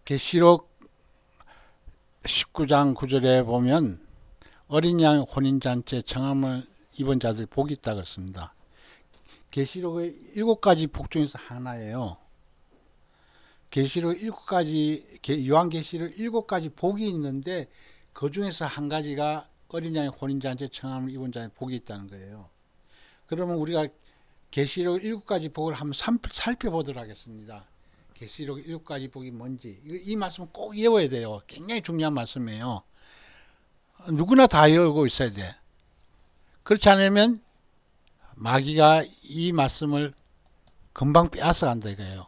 계시록 19장 9절에 보면 어린 양 혼인잔치에 청함을 입은 자들이 복이 있다 그랬습니다. 계시록의 7가지 복 중에서 하나예요. 계시록 7가지, 요한계시록 7가지 복이 있는데 그 중에서 한 가지가 어린 양의 혼인잔치에 청함을 입은 자의 복이 있다는 거예요. 그러면 우리가 계시록 7가지 복을 한번 살펴보도록 하겠습니다. 계시록 7가지 복이 뭔지 이 말씀은 꼭 외워야 돼요. 굉장히 중요한 말씀이에요. 누구나 다 외우고 있어야 돼. 그렇지 않으면 마귀가 이 말씀을 금방 빼앗아 간다 이거예요.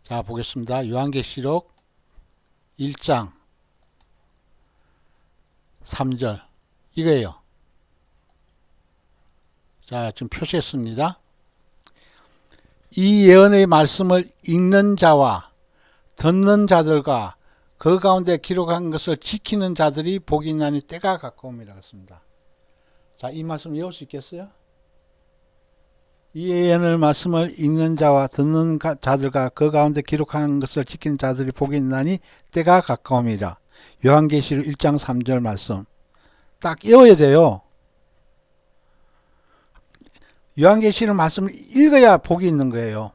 자, 보겠습니다. 요한계시록 1장 3절 이거예요. 자, 지금 표시했습니다. 이 예언의 말씀을 읽는 자와 듣는 자들과 그 가운데 기록한 것을 지키는 자들이 복이 있나니 때가 가까움이라 했습니다. 자, 이 말씀 외울 수 있겠어요? 이 예언의 말씀을 읽는 자와 듣는 자들과 그 가운데 기록한 것을 지키는 자들이 복이 있나니 때가 가까움이라. 요한계시록 1장 3절 말씀 딱 외워야 돼요. 요한계시록 말씀을 읽어야 복이 있는 거예요.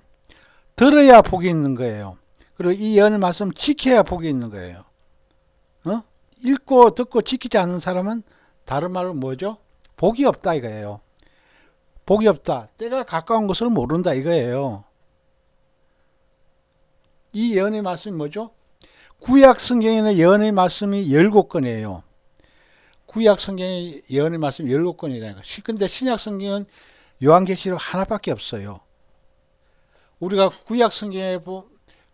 들어야 복이 있는 거예요. 그리고 이 예언의 말씀을 지켜야 복이 있는 거예요. 읽고 듣고 지키지 않는 사람은 다른 말로 뭐죠? 복이 없다 이거예요. 복이 없다. 때가 가까운 것을 모른다 이거예요. 이 예언의 말씀이 뭐죠? 구약 성경에는 예언의 말씀이 17권이에요. 구약 성경의 예언의 말씀이 17권이라니까. 근데 신약 성경은 요한계시록 하나밖에 없어요. 우리가 구약 성경에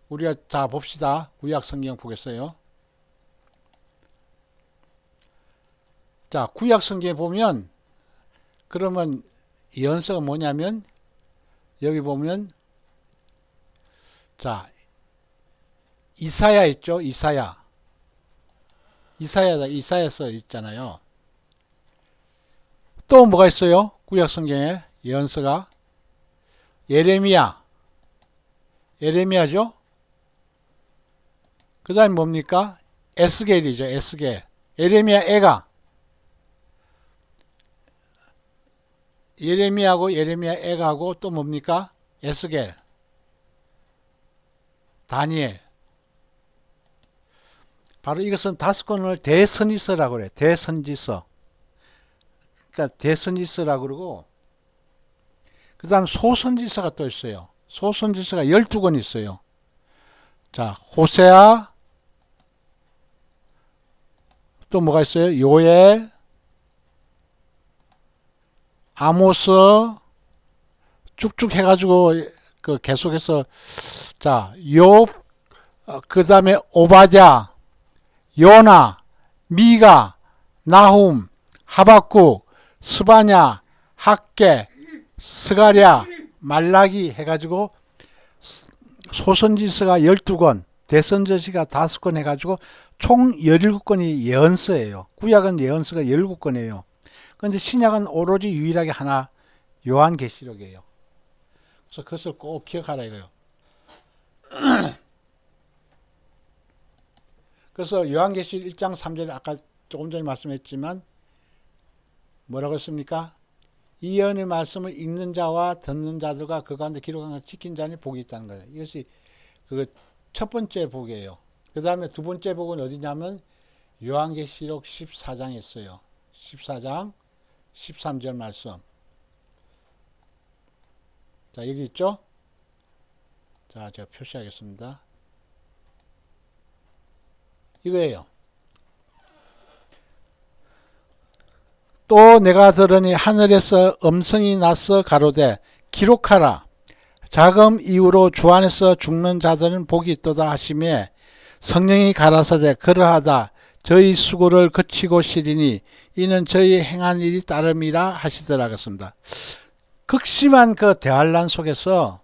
우리가 다 봅시다. 구약 성경 보겠어요. 자, 구약 성경에 보면 그러면 예언서가 뭐냐면 여기 보면 자, 이사야 있죠? 이사야다. 이사야서 있잖아요. 또 뭐가 있어요? 구약 성경에 예언서가 예레미야죠? 그 다음에 뭡니까? 에스겔이죠. 에스겔. 예레미야 애가 예레미야하고 예레미야 애가하고 또 뭡니까? 에스겔, 다니엘. 바로 이것은 5권을 대선지서라고 그래요. 대선지서. 그러니까 대선지서라고 그러고 그 다음 소선지서가 또 있어요. 소선지서가 12권 있어요. 자, 호세아, 또 뭐가 있어요? 요엘, 아모스, 쭉쭉 해가지고 그 계속해서 자, 욥, 그 다음에 오바댜, 요나, 미가, 나훔, 하박국, 스바냐, 학개, 스가랴, 말라기 해가지고 소선지서가 12권, 대선지서가 5권 해가지고 총 17권이 예언서예요. 구약은 예언서가 17권이에요. 그런데 신약은 오로지 유일하게 하나 요한계시록이에요. 그래서 그것을 꼭 기억하라 이거예요. 그래서 요한계시록 1장 3절에 아까 조금 전에 말씀했지만 뭐라고 했습니까? 이 예언의 말씀을 읽는 자와 듣는 자들과 그 가운데 기록한 것을 지킨 자니 복이 있다는 거예요. 이것이 그 첫 번째 복이에요. 그 다음에 두 번째 복은 어디냐면 요한계시록 14장에 있어요. 14장 13절 말씀. 자, 여기 있죠? 자, 제가 표시하겠습니다. 이거예요. 또 내가 들으니 하늘에서 음성이 나서 가로되 기록하라. 자금 이후로 주 안에서 죽는 자들은 복이 있도다 하시매 성령이 가라사대 그러하다. 저희 수고를 그치고 시리니 이는 저희 행한 일이 따름이라 하시더라 그랬습니다. 극심한 그 대환란 속에서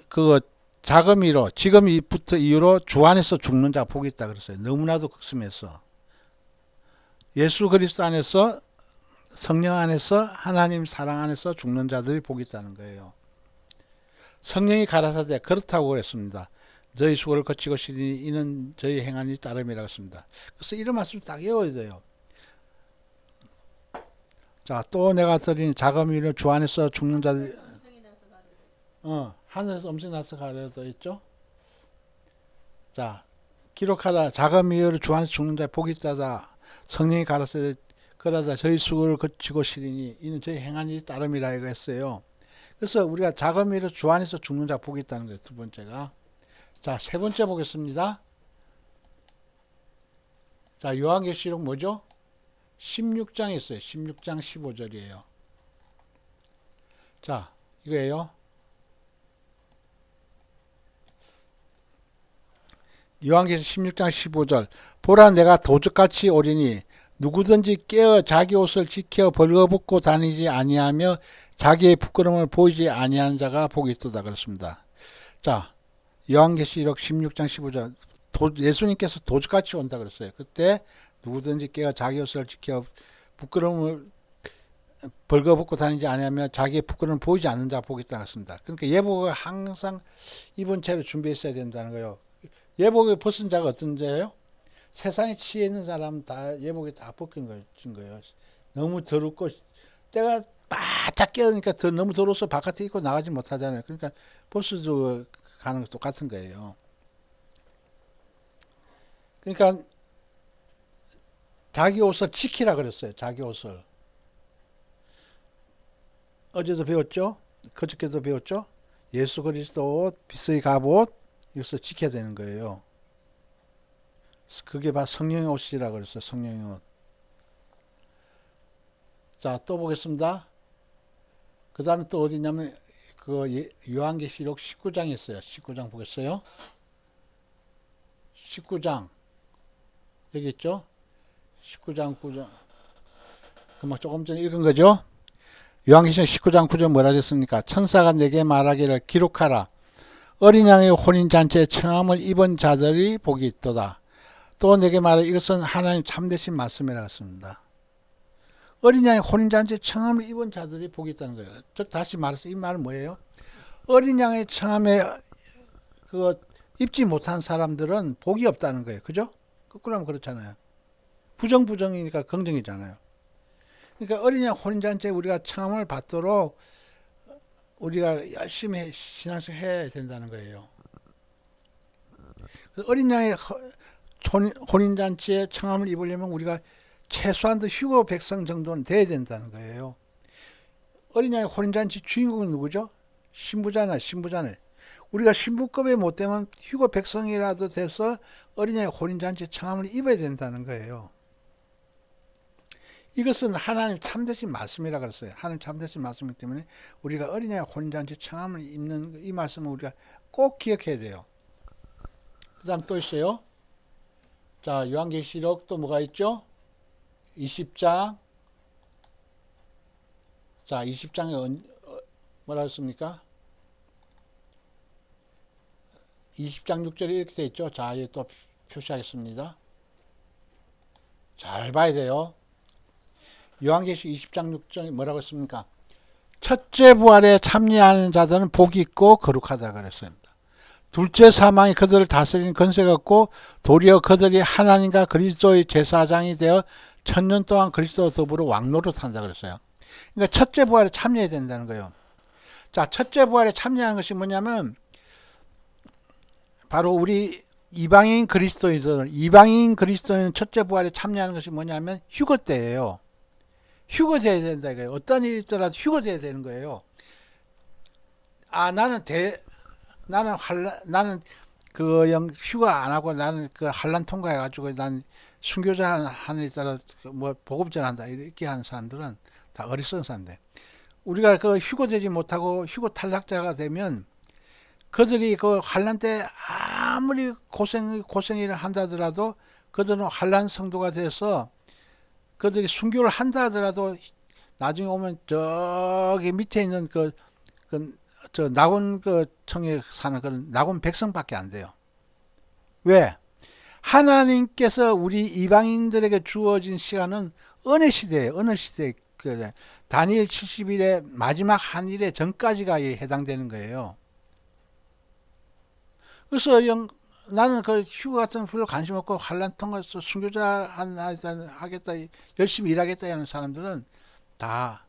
그 자금이로 지금부터 이후로 주 안에서 죽는 자 복이 있다 그랬어요. 너무나도 극심해서 예수 그리스도 안에서 성령 안에서 하나님 사랑 안에서 죽는 자들이 복이 있다는 거예요. 성령이 가라사대 그렇다고 그랬습니다. 저희 수고를 거치고 시리니 이는 저희 행한이 따름이라고 했습니다. 그래서 이런 말씀 딱 외워야 돼요. 자, 또 내가 드린 자금이를 주 안에서 죽는 자들, 하늘에서 음성이 나서 가려져 있죠. 자, 기록하다 자금이를 주 안에서 죽는 자 복이 있다다 성령이 가라사대 그러다 저희 수고를 거치고 시리니 이는 저희 행한이 따름이라 이거 했어요. 그래서 우리가 자금이를 주 안에서 죽는 자 복이 있다는 거예요. 두 번째가. 자, 세 번째 보겠습니다. 자, 요한계시록 뭐죠? 16장에 있어요. 16장 15절이에요. 자, 이거예요. 요한계시록 16장 15절. 보라 내가 도적같이 오리니 누구든지 깨어 자기 옷을 지켜 벌거벗고 다니지 아니하며 자기의 부끄러움을 보이지 아니하는 자가 복이 있도다 그렇습니다. 자, 요한계시록 16장 15절. 예수님께서 도적같이 온다 그랬어요. 그때 누구든지 깨어 자기 옷을 지켜 부끄러움을 벌거벗고 다니지 아니하며 자기의 부끄러움을 보이지 않는 자가 복이 있다 그랬습니다. 그러니까 예복을 항상 입은 채로 준비했어야 된다는 거예요. 예복을 벗은 자가 어떤 자예요? 세상에 취해 있는 사람 다 예복이 다 벗긴 거예요. 너무 더럽고 때가 바짝 깨우니까 너무 더러워서 바깥에 입고 나가지 못하잖아요. 그러니까 벗어도 가는 거 똑같은 거예요. 그러니까 자기 옷을 지키라 그랬어요. 자기 옷을. 어제도 배웠죠? 그저께도 배웠죠? 예수 그리스도 옷, 빛의 갑옷 이것을 지켜야 되는 거예요. 그게 바로 성령의 옷이라 그랬어요. 성령의 옷. 자, 또 보겠습니다. 그 다음에 또 어디 있냐면 그 요한계시록 19장에 있어요. 19장 보겠어요. 19장 여기 있죠? 19장 9장 금방 조금 전에 읽은 거죠? 요한계시록 19장 9절 뭐라 됐습니까? 천사가 내게 말하기를 기록하라. 어린 양의 혼인잔치에 청함을 입은 자들이 복이 있도다. 또 내게 말해 이것은 하나님 참되신 말씀이라 했습니다. 어린 양의 혼인잔치에 청함을 입은 자들이 복이 있다는 거예요. 즉 다시 말해서 이 말은 뭐예요? 어린 양의 청함에 그 입지 못한 사람들은 복이 없다는 거예요. 그죠? 거꾸로 하면 그렇잖아요. 부정이니까 긍정이잖아요. 그러니까 어린 양 혼인잔치에 우리가 청함을 받도록 우리가 열심히 신앙생활 해야 된다는 거예요. 어린 양의 혼인잔치에 청함을 입으려면 우리가 최소한도 휴거 백성 정도는 돼야 된다는 거예요. 어린 양의 혼인잔치 주인공은 누구죠? 신부잖아요. 우리가 신부급에 못 되면 휴거 백성이라도 돼서 어린 양의 혼인잔치에 청함을 입어야 된다는 거예요. 이것은 하나님 참되신 말씀이라 그랬어요. 하나님 참되신 말씀이기 때문에 우리가 어린 양의 혼인잔치에 청함을 입는 이 말씀을 우리가 꼭 기억해야 돼요. 그 다음 또 있어요. 자, 요한계시록 또 뭐가 있죠? 20장. 자, 20장에 뭐라 했습니까? 20장 6절에 이렇게 되어 있죠. 자, 여기 또 표시하겠습니다. 잘 봐야 돼요. 요한계시록 20장 6절에 뭐라고 했습니까? 첫째 부활에 참여하는 자들은 복이 있고 거룩하다 그랬습니다. 둘째 사망이 그들을 다스리는 권세가 없고 도리어 그들이 하나님과 그리스도의 제사장이 되어 1000년 동안 그리스도와 더불어 왕노릇 한다 그랬어요. 그러니까 첫째 부활에 참여해야 된다는 거예요. 자, 첫째 부활에 참여하는 것이 뭐냐면 바로 우리 이방인 그리스도인은 첫째 부활에 참여하는 것이 뭐냐면 휴거 때예요. 휴거 돼야 된다 이거예요. 어떤 일이 있더라도 휴거 돼야 되는 거예요. 아, 나는 그 휴가 안 하고 나는 그 한란 통과해 가지고 난 순교자 하는 데 따라 뭐 복음전 한다 이렇게 하는 사람들은 다 어리석은 사람들. 우리가 그 휴거되지 못하고 휴거 탈락자가 되면 그들이 그 한란 때 아무리 고생을 한다더라도 그들은 한란 성도가 돼서 그들이 순교를 한다 하더라도 나중에 오면 저기 밑에 있는 저 낙원 그 청에 사는 그런 낙원 백성밖에 안 돼요. 왜? 하나님께서 우리 이방인들에게 주어진 시간은 은혜 시대예요. 어느 시대? 그래. 다니엘 70일의 마지막 한 일의 전까지가 해당되는 거예요. 그래서 나는 그 휴가 같은 거 별로 관심 없고 환란 통과해서 순교자 하겠다, 열심히 일하겠다 하는 사람들은 다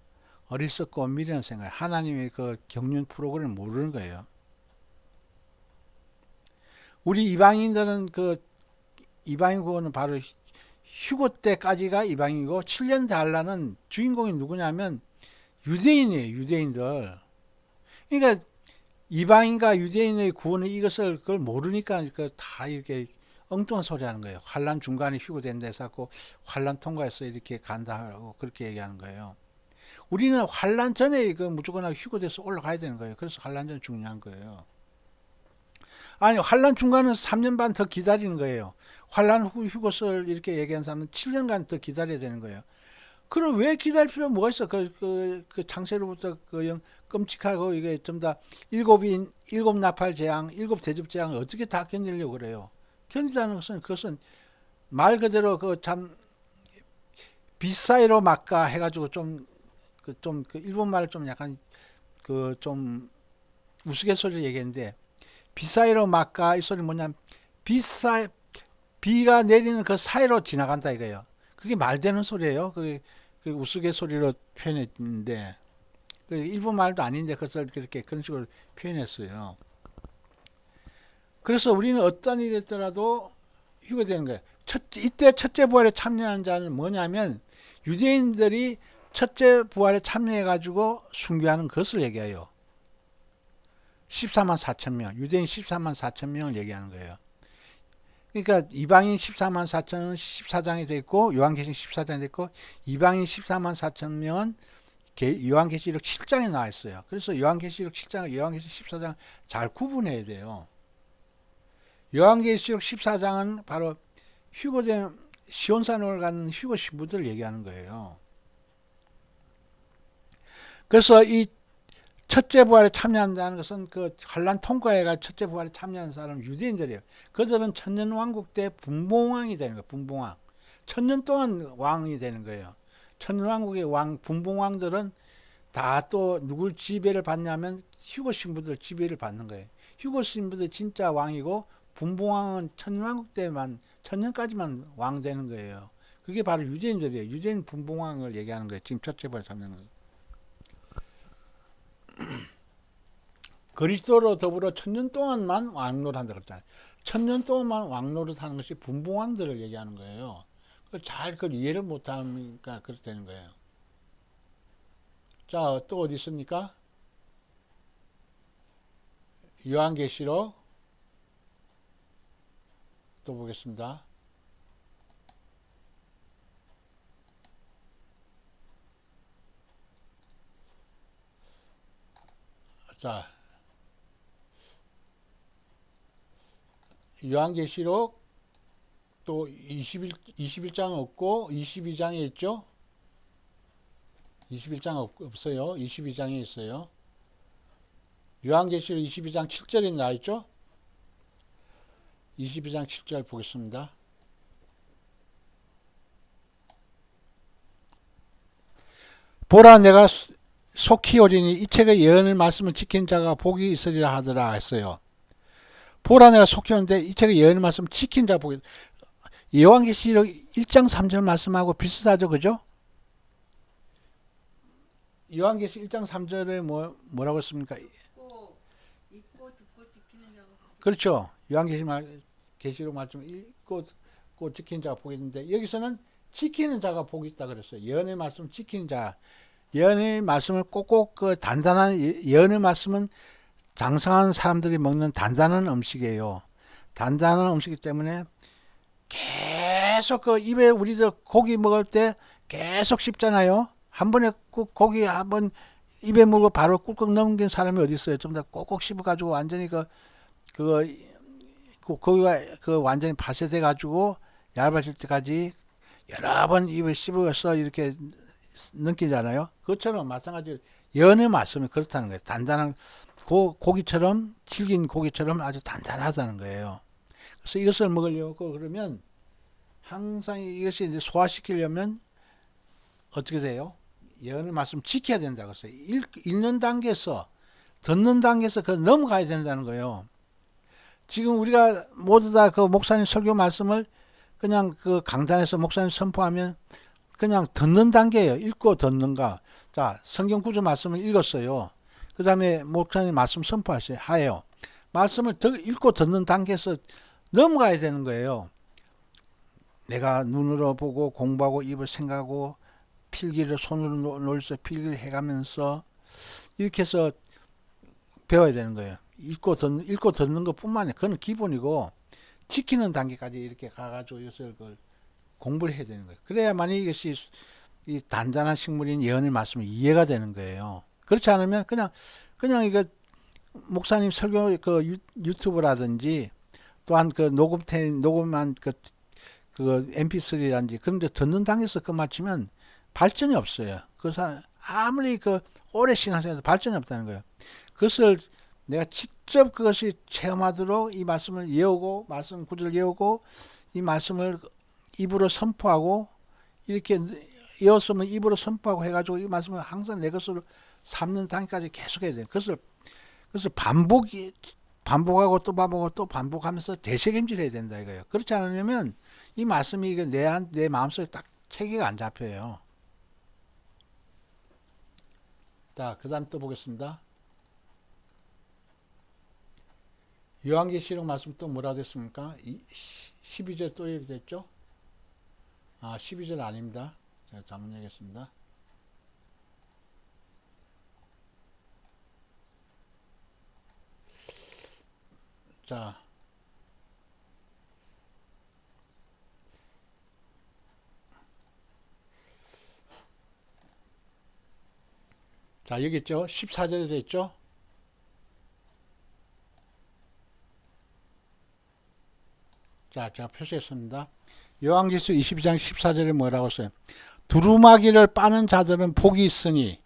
어리석고 미련한 생각, 하나님의 그 경륜 프로그램을 모르는 거예요. 우리 이방인들은 그 이방인 구원은 바로 휴고 때까지가 이방인이고 7년 달라는 주인공이 누구냐면 유대인이에요. 유대인들. 그러니까 이방인과 유대인의 구원의 이것을 그걸 모르니까 다 이렇게 엉뚱한 소리 하는 거예요. 환란 중간에 휴고된다 해서 환란 통과해서 이렇게 간다 하고 그렇게 얘기하는 거예요. 우리는 환란 전에 그 무조건 휴고돼서 올라가야 되는 거예요. 그래서 환란 전 중요한 거예요. 아니 환란 중간은 3년 반 더 기다리는 거예요. 환란 후 휴고를 이렇게 얘기한 사람은 7년간 더 기다려야 되는 거예요. 그럼 왜 기다릴 필요가 뭐가 있어? 그 창세로부터 끔찍하고 이게 좀 다 일곱 나팔 재앙, 일곱 대접 재앙을 어떻게 다 견디려고 그래요? 견디다는 것은 그것은 말 그대로 그 참 비사이로 막가 해가지고 그 일본 말을 좀 약간 그 좀 우스갯소리를 얘기했는데 비사이로 막가 이 소리 뭐냐면 비가 내리는 그 사이로 지나간다 이거예요. 그게 말되는 소리예요. 그 우스갯소리로 표현했는데 일본 말도 아닌데 그것을 그렇게 그런 식으로 표현했어요. 그래서 우리는 어떤 일이 있더라도 휴거되는 거예요. 이때 첫째 부활에 참여한 자는 뭐냐면 유대인들이 첫째 부활에 참여해가지고 순교하는 것을 얘기해요. 14만 4천 명, 유대인 14만 4천 명을 얘기하는 거예요. 그러니까 이방인 14만 4천은 14장이 되어 있고 요한계시록 14장이 되어 있고 이방인 14만 4천 명은 요한계시록 7장에 나와 있어요. 그래서 요한계시록 7장, 요한계시록 14장 잘 구분해야 돼요. 요한계시록 14장은 바로 휴거된 시온산을 가는 휴거 신부들을 얘기하는 거예요. 그래서 이 첫째 부활에 참여한다는 것은 그 환란 통과해가 첫째 부활에 참여한 사람은 유대인들이에요. 그들은 천년왕국 때 분봉왕이 되는 거예요. 분봉왕. 천년 동안 왕이 되는 거예요. 천년왕국의 분봉왕들은 다 또 누굴 지배를 받냐면 휴거 신부들 지배를 받는 거예요. 휴거 신부들 진짜 왕이고 분봉왕은 천년왕국 때만 천년까지만 왕 되는 거예요. 그게 바로 유대인들이에요. 유대인 분봉왕을 얘기하는 거예요. 지금 첫째 부활에 참여하는 거예요. 그리스도로 더불어 천년 동안만 왕노릇한다 그랬잖아요. 천년 동안만 왕노릇하는 것이 분봉왕들을 얘기하는 거예요. 잘 그걸 이해를 못하니까 그렇다는 거예요. 자, 또 어디 있습니까? 요한계시록 또 보겠습니다. 자, 요한계시록 또 21장 없고 22장에 있죠? 21장 없어요. 22장에 있어요. 요한계시록 22장 7절에 나와 있죠? 22장 7절 보겠습니다. 보라 내가 속히 오리니 이 책의 예언의 말씀을 지킨 자가 복이 있으리라 하더라 했어요. 보라 내가 속히 오는데 이 책의 예언의 말씀을 지킨 자가 복이 요한계시록 1장 3절 말씀하고 비슷하죠. 그죠? 요한계시록 1장 3절에 뭐라고 했습니까? 읽고 듣고 지키는 자가 그렇죠. 요한계시록 말씀 읽고 지키는 자가 복이 있는데 여기서는 지키는 자가 복이 있다 그랬어요. 예언의 말씀 지키는 자. 예언의 말씀을 꼭꼭 그 단단한 예언의 말씀은 장성한 사람들이 먹는 단단한 음식이에요. 단단한 음식이기 때문에 계속 그 입에 우리들 고기 먹을 때 계속 씹잖아요. 한 번에 고기 한번 입에 물고 바로 꿀꺽 넘긴 사람이 어디 있어요? 좀 더 꼭꼭 씹어가지고 완전히 고기가 완전히 파쇄돼가지고 얇아질 때까지 여러 번 입에 씹어서 이렇게 넘기잖아요. 그것처럼 마찬가지로 연의 말씀이 그렇다는 거예요. 단단한 고기처럼 질긴 고기처럼 아주 단단하다는 거예요. 그래서 이것을 먹으려고 그러면 항상 이것이 이제 소화시키려면 어떻게 돼요? 예언의 말씀 지켜야 된다고 했어요. 읽는 단계에서 듣는 단계에서 그 넘어가야 된다는 거예요. 지금 우리가 모두 다 그 목사님 설교 말씀을 그냥 그 강단에서 목사님 선포하면 그냥 듣는 단계예요. 읽고 듣는가. 자, 성경 구절 말씀을 읽었어요. 그 다음에 목사님 말씀 선포하세요. 말씀을 읽고 듣는 단계에서 넘어가야 되는 거예요. 내가 눈으로 보고 공부하고 입을 생각하고 필기를 손으로 놀면서 필기를 해가면서 이렇게 해서 배워야 되는 거예요. 읽고 듣는 것뿐만 아니라 그건 기본이고 지키는 단계까지 이렇게 가가지고 이것을 공부를 해야 되는 거예요. 그래야만 이것이 이 단단한 식물인 예언의 말씀이 이해가 되는 거예요. 그렇지 않으면 그냥 이거 목사님 설교 그 유튜브라든지 또한 그 녹음한 그 MP3라든지 그런 데 듣는 단계에서 끝마치면 발전이 없어요. 그래서 아무리 그 오래 신앙생활해도 발전이 없다는 거예요. 그것을 내가 직접 그것이 체험하도록 이 말씀을 외우고 말씀 구절을 외우고 이 말씀을 입으로 선포하고 이렇게 외웠으면 입으로 선포하고 해가지고 이 말씀을 항상 내 것으로 삼는 단계까지 계속 해야 돼요. 그것을 반복하고 또 반복하고 또 반복하면서 되새김질해야 된다 이거예요. 그렇지 않으면 이 말씀이 내 마음속에 딱 체계가 안 잡혀요. 자, 그 다음 또 보겠습니다. 요한계시록 말씀 또 뭐라 됐습니까? 12절 또 이렇게 됐죠? 12절 아닙니다. 제가 잘못 얘기했습니다. 자, 여기 있죠? 14절에 되어 있죠? 자, 제가 표시했습니다. 요한계시록 22장 14절에 뭐라고 써요? 두루마기를 빠는 자들은 복이 있으니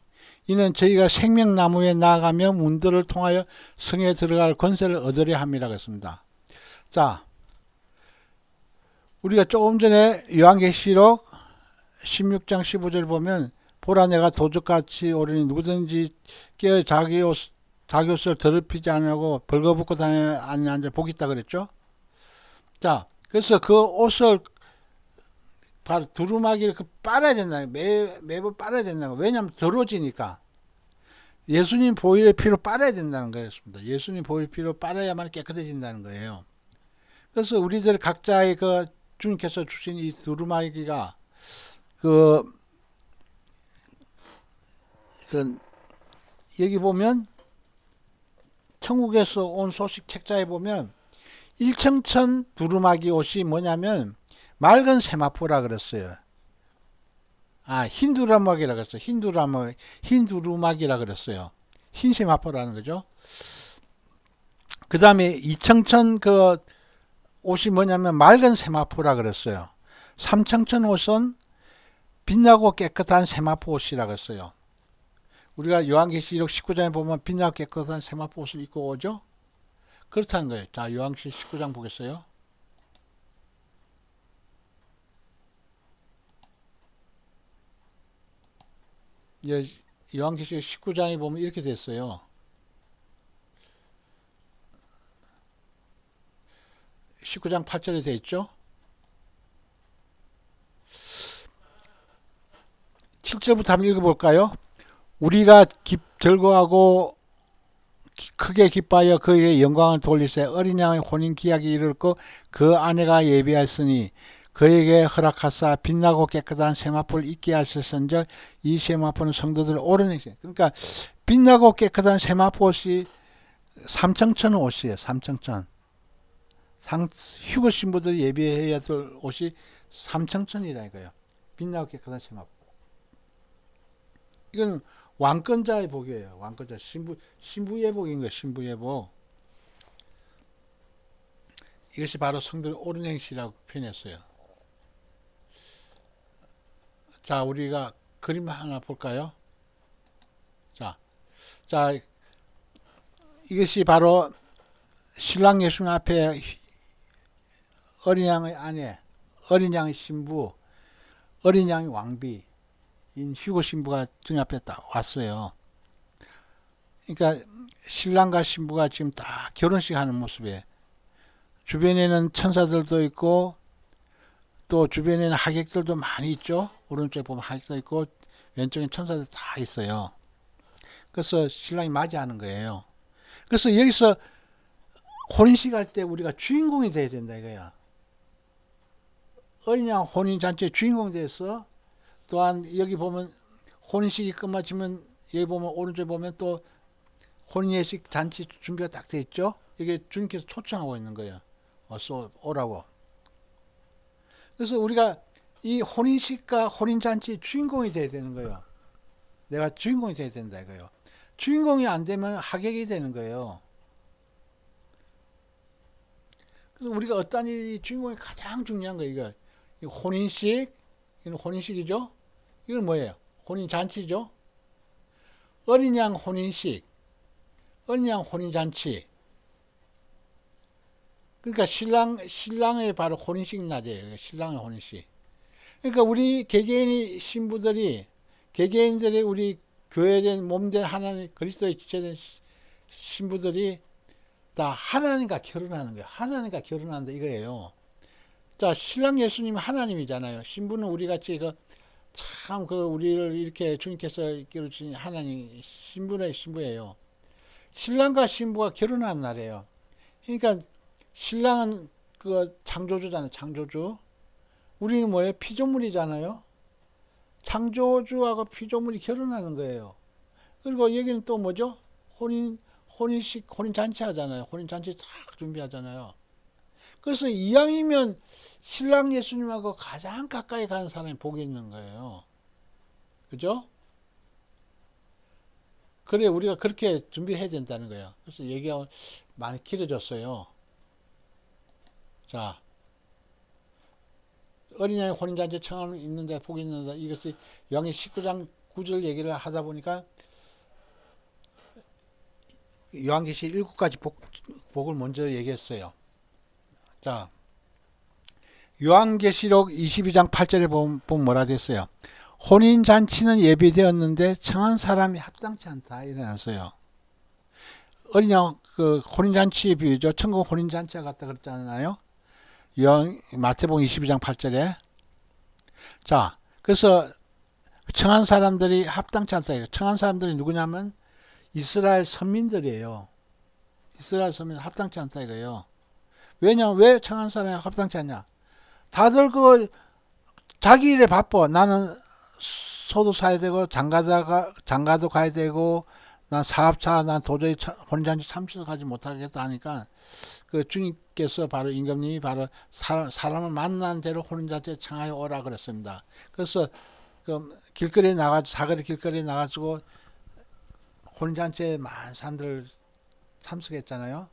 이는 저희가 생명나무에 나아가며 문들을 통하여 성에 들어갈 권세를 얻으려 함이라고 했습니다. 자, 우리가 조금 전에 요한계시록 16장 15절 보면 보라 내가 도적같이 오르니 누구든지 깨어 자기 옷을 더럽히지 않으려고 벌거벗고 다니지 않는 자 복이 있다 그랬죠. 자, 그래서 그 옷을 바로 두루마기를 빨아야 된다는 거예요. 매번 빨아야 된다는 거예요. 왜냐하면 더러워지니까. 예수님 보혈의 피로 빨아야 된다는 거였습니다. 예수님 보혈의 피로 빨아야만 깨끗해진다는 거예요. 그래서 우리들 각자의 그 주님께서 주신 이 두루마기가 여기 보면 천국에서 온 소식 책자에 보면 일청천 두루마기 옷이 뭐냐면 맑은 세마포라 그랬어요. 흰 두루마기라 그랬어요. 흰 두루마기라 그랬어요. 흰 세마포라는 거죠. 그 다음에 이청천 그 옷이 뭐냐면 맑은 세마포라 그랬어요. 삼청천 옷은 빛나고 깨끗한 세마포 옷이라 그랬어요. 우리가 요한계시록 19장에 보면 빛나고 깨끗한 세마포 옷을 입고 오죠. 그렇다는 거예요. 자, 요한계시록 19장 보겠어요. 요한계시록 19장에 보면 이렇게 됐어요. 19장 8절에 되어 있죠. 7절부터 한번 읽어볼까요? 우리가 즐거워하고 크게 기뻐하여 그에게 영광을 돌리세 어린 양의 혼인 기약이 이르렀고 그 아내가 예비하였으니 그에게 허락하사 빛나고 깨끗한 세마포를 입게 하셨은즉 이 세마포는 성도들을 오르내시. 그러니까 빛나고 깨끗한 세마포 옷이 삼청천 옷이에요. 삼청천. 휴거 신부들이 예비해야 될 옷이 삼청천이라 이거예요. 빛나고 깨끗한 세마포. 이건 왕권자의 복이에요. 왕권자 신부의 복인 거예요. 신부의 복. 이것이 바로 성도를 옳은 행실이라고 표현했어요. 자, 우리가 그림 하나 볼까요? 자, 이것이 바로 신랑 예수님 앞에 어린 양의 아내, 어린 양의 신부, 어린 양의 왕비 인 휴거 신부가 등 앞에 딱 왔어요. 그러니까 신랑과 신부가 지금 딱 결혼식 하는 모습에 주변에는 천사들도 있고 또 주변에는 하객들도 많이 있죠. 오른쪽에 보면 하객도 있고 왼쪽에 천사들 다 있어요. 그래서 신랑이 맞이하는 거예요. 그래서 여기서 혼인식 할 때 우리가 주인공이 돼야 된다 이거야. 어린 양 혼인잔치의 주인공이 돼서 또한 여기 보면 혼인식이 끝마치면 여기 보면 오른쪽에 보면 또 혼인예식 잔치 준비가 딱 돼 있죠. 이게 주님께서 초청하고 있는 거예요. 어서 오라고. 그래서 우리가 이 혼인식과 혼인잔치 주인공이 돼야 되는 거예요. 내가 주인공이 돼야 된다 이거예요. 주인공이 안 되면 하객이 되는 거예요. 그래서 우리가 어떤 일이 주인공이 가장 중요한 거예요. 이거 혼인식, 이건 혼인식이죠. 이건 뭐예요? 혼인잔치죠. 어린 양 혼인식, 어린 양 혼인잔치. 그러니까 신랑의 바로 혼인식 날이에요. 신랑의 혼인식. 그러니까 우리 개개인들이 우리 교회된 몸된 하나님 그리스도의 지체된 신부들이 다 하나님과 결혼하는 거예요. 하나님과 결혼한다 이거예요. 자, 신랑 예수님은 하나님이잖아요. 신부는 우리 같이 우리를 이렇게 주님께서 이끌어 주신 하나님 신부예요. 신랑과 신부가 결혼한 날이에요. 그러니까 신랑은 창조주잖아요. 창조주. 우리는 뭐예요? 피조물이잖아요. 창조주하고 피조물이 결혼하는 거예요. 그리고 여기는 또 뭐죠? 혼인잔치 하잖아요. 혼인잔치 딱 준비하잖아요. 그래서 이왕이면 신랑 예수님하고 가장 가까이 가는 사람이 복이 있는 거예요. 그죠? 그래, 우리가 그렇게 준비해야 된다는 거예요. 그래서 얘기가 많이 길어졌어요. 자, 어린 양의 혼인잔치 청함 있는 자 복이 있는 자, 이것이 요한계시록 19장 9절 얘기를 하다 보니까 요한계시록 7가지 복을 먼저 얘기했어요. 자, 요한계시록 22장 8절에 보면 뭐라 됐어요? 혼인잔치는 예비되었는데 청한 사람이 합당치 않다 이래놨어요. 어린 양 혼인잔치의 비유죠. 천국 혼인잔치와 같다 그랬잖아요. 마태복음 22장 8절에. 자, 그래서 청한 사람들이 합당치 않다. 청한 사람들이 누구냐면 이스라엘 선민들이에요. 이스라엘 선민 합당치 않다 이거예요. 왜 청한 사람이 합당치 않냐? 다들 자기 일에 바빠. 나는 소도 사야 되고 장가도 가야 되고 난 사업차 난 도저히 혼인잔치 참석하지 못하겠다 하니까 주님께서 바로 임금님이 바로 사람을 만난 대로 혼인잔치에 청하여 오라 그랬습니다. 그래서 길거리에 사거리 길거리에 나가지고 혼인잔치에 많은 사람들 참석했잖아요.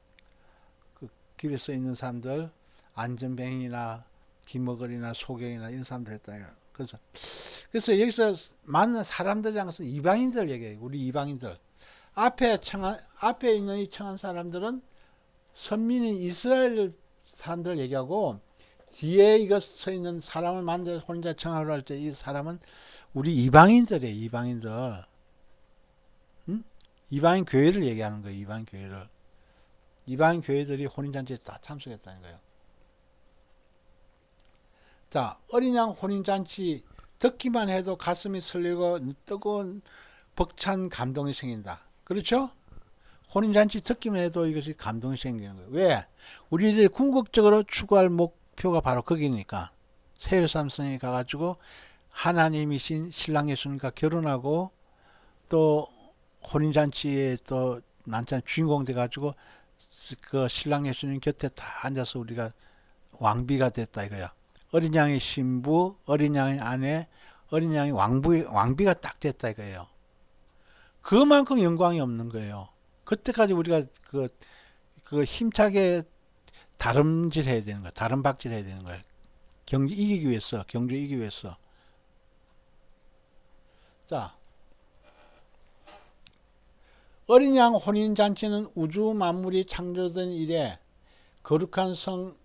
길에 서 있는 사람들, 안전뱅이나 김어걸이나 소경이나 이런 사람들 했다. 그래서 여기서 만난 사람들이란 것은 이방인들 얘기해요. 우리 이방인들. 앞에 있는 이 청한 사람들은 선민인 이스라엘 사람들 얘기하고 뒤에 이거 서 있는 사람을 만들어 혼자 청하러 할 때 이 사람은 우리 이방인들이에요. 이방인들. 응? 이방인 교회를 얘기하는 거예요. 이방인 교회를. 이방인 교회들이 혼인잔치에 다 참석했다는 거예요. 자, 어린 양 혼인잔치 듣기만 해도 가슴이 설레고 뜨거운 벅찬 감동이 생긴다. 그렇죠? 혼인잔치 듣기만 해도 이것이 감동이 생기는 거예요. 왜? 우리들이 궁극적으로 추구할 목표가 바로 거기니까. 새 예루살렘에 가가지고 하나님이신 신랑 예수님과 결혼하고 또 혼인잔치에 또 만찬 주인공 돼가지고 신랑 예수님 곁에 다 앉아서 우리가 왕비가 됐다 이거야. 어린 양의 신부, 어린 양의 아내, 어린 양의 왕비가 딱 됐다 이거예요. 그만큼 영광이 없는 거예요. 그때까지 우리가 힘차게 다름질 해야 되는 거야. 다름박질 해야 되는 거야. 경주 이기기 위해서. 자, 어린 양 혼인잔치는 우주 만물이 창조된 이래 거룩한 성,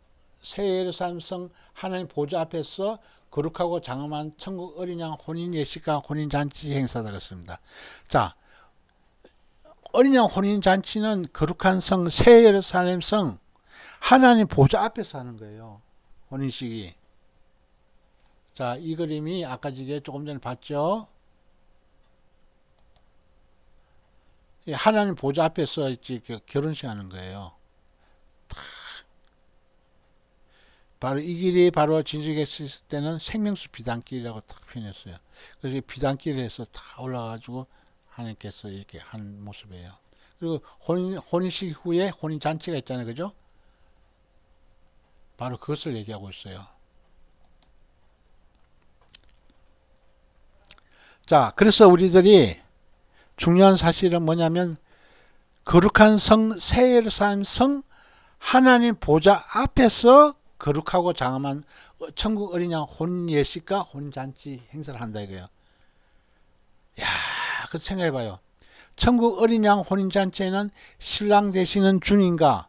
새 예루살렘 성 하나님 보좌 앞에서 거룩하고 장엄한 천국 어린 양 혼인 예식과 혼인잔치 행사다 그랬습니다. 자, 어린 양 혼인잔치는 거룩한 성, 새 예루살렘 성 하나님 보좌 앞에서 하는 거예요. 혼인식이. 자, 이 그림이 아까 저게 조금 전에 봤죠? 하나님 보좌 앞에서 이제 결혼식 하는 거예요. 바로 이 길이 바로 진적했을 때는 생명수 비단길이라고 딱 표현했어요. 그래서 비단길을 해서 다 올라가지고 하나님께서 이렇게 한 모습이에요. 그리고 혼인식 후에 혼인잔치가 있잖아요. 그죠? 바로 그것을 얘기하고 있어요. 자, 그래서 우리들이 중요한 사실은 뭐냐면 거룩한 성, 새 예루살렘 성 하나님 보좌 앞에서 거룩하고 장엄한 천국 어린 양 혼인 예식과 혼인잔치 행사를 한다 이거예요. 야, 그 생각해봐요. 천국 어린 양 혼인잔치에는 신랑 되시는 주님과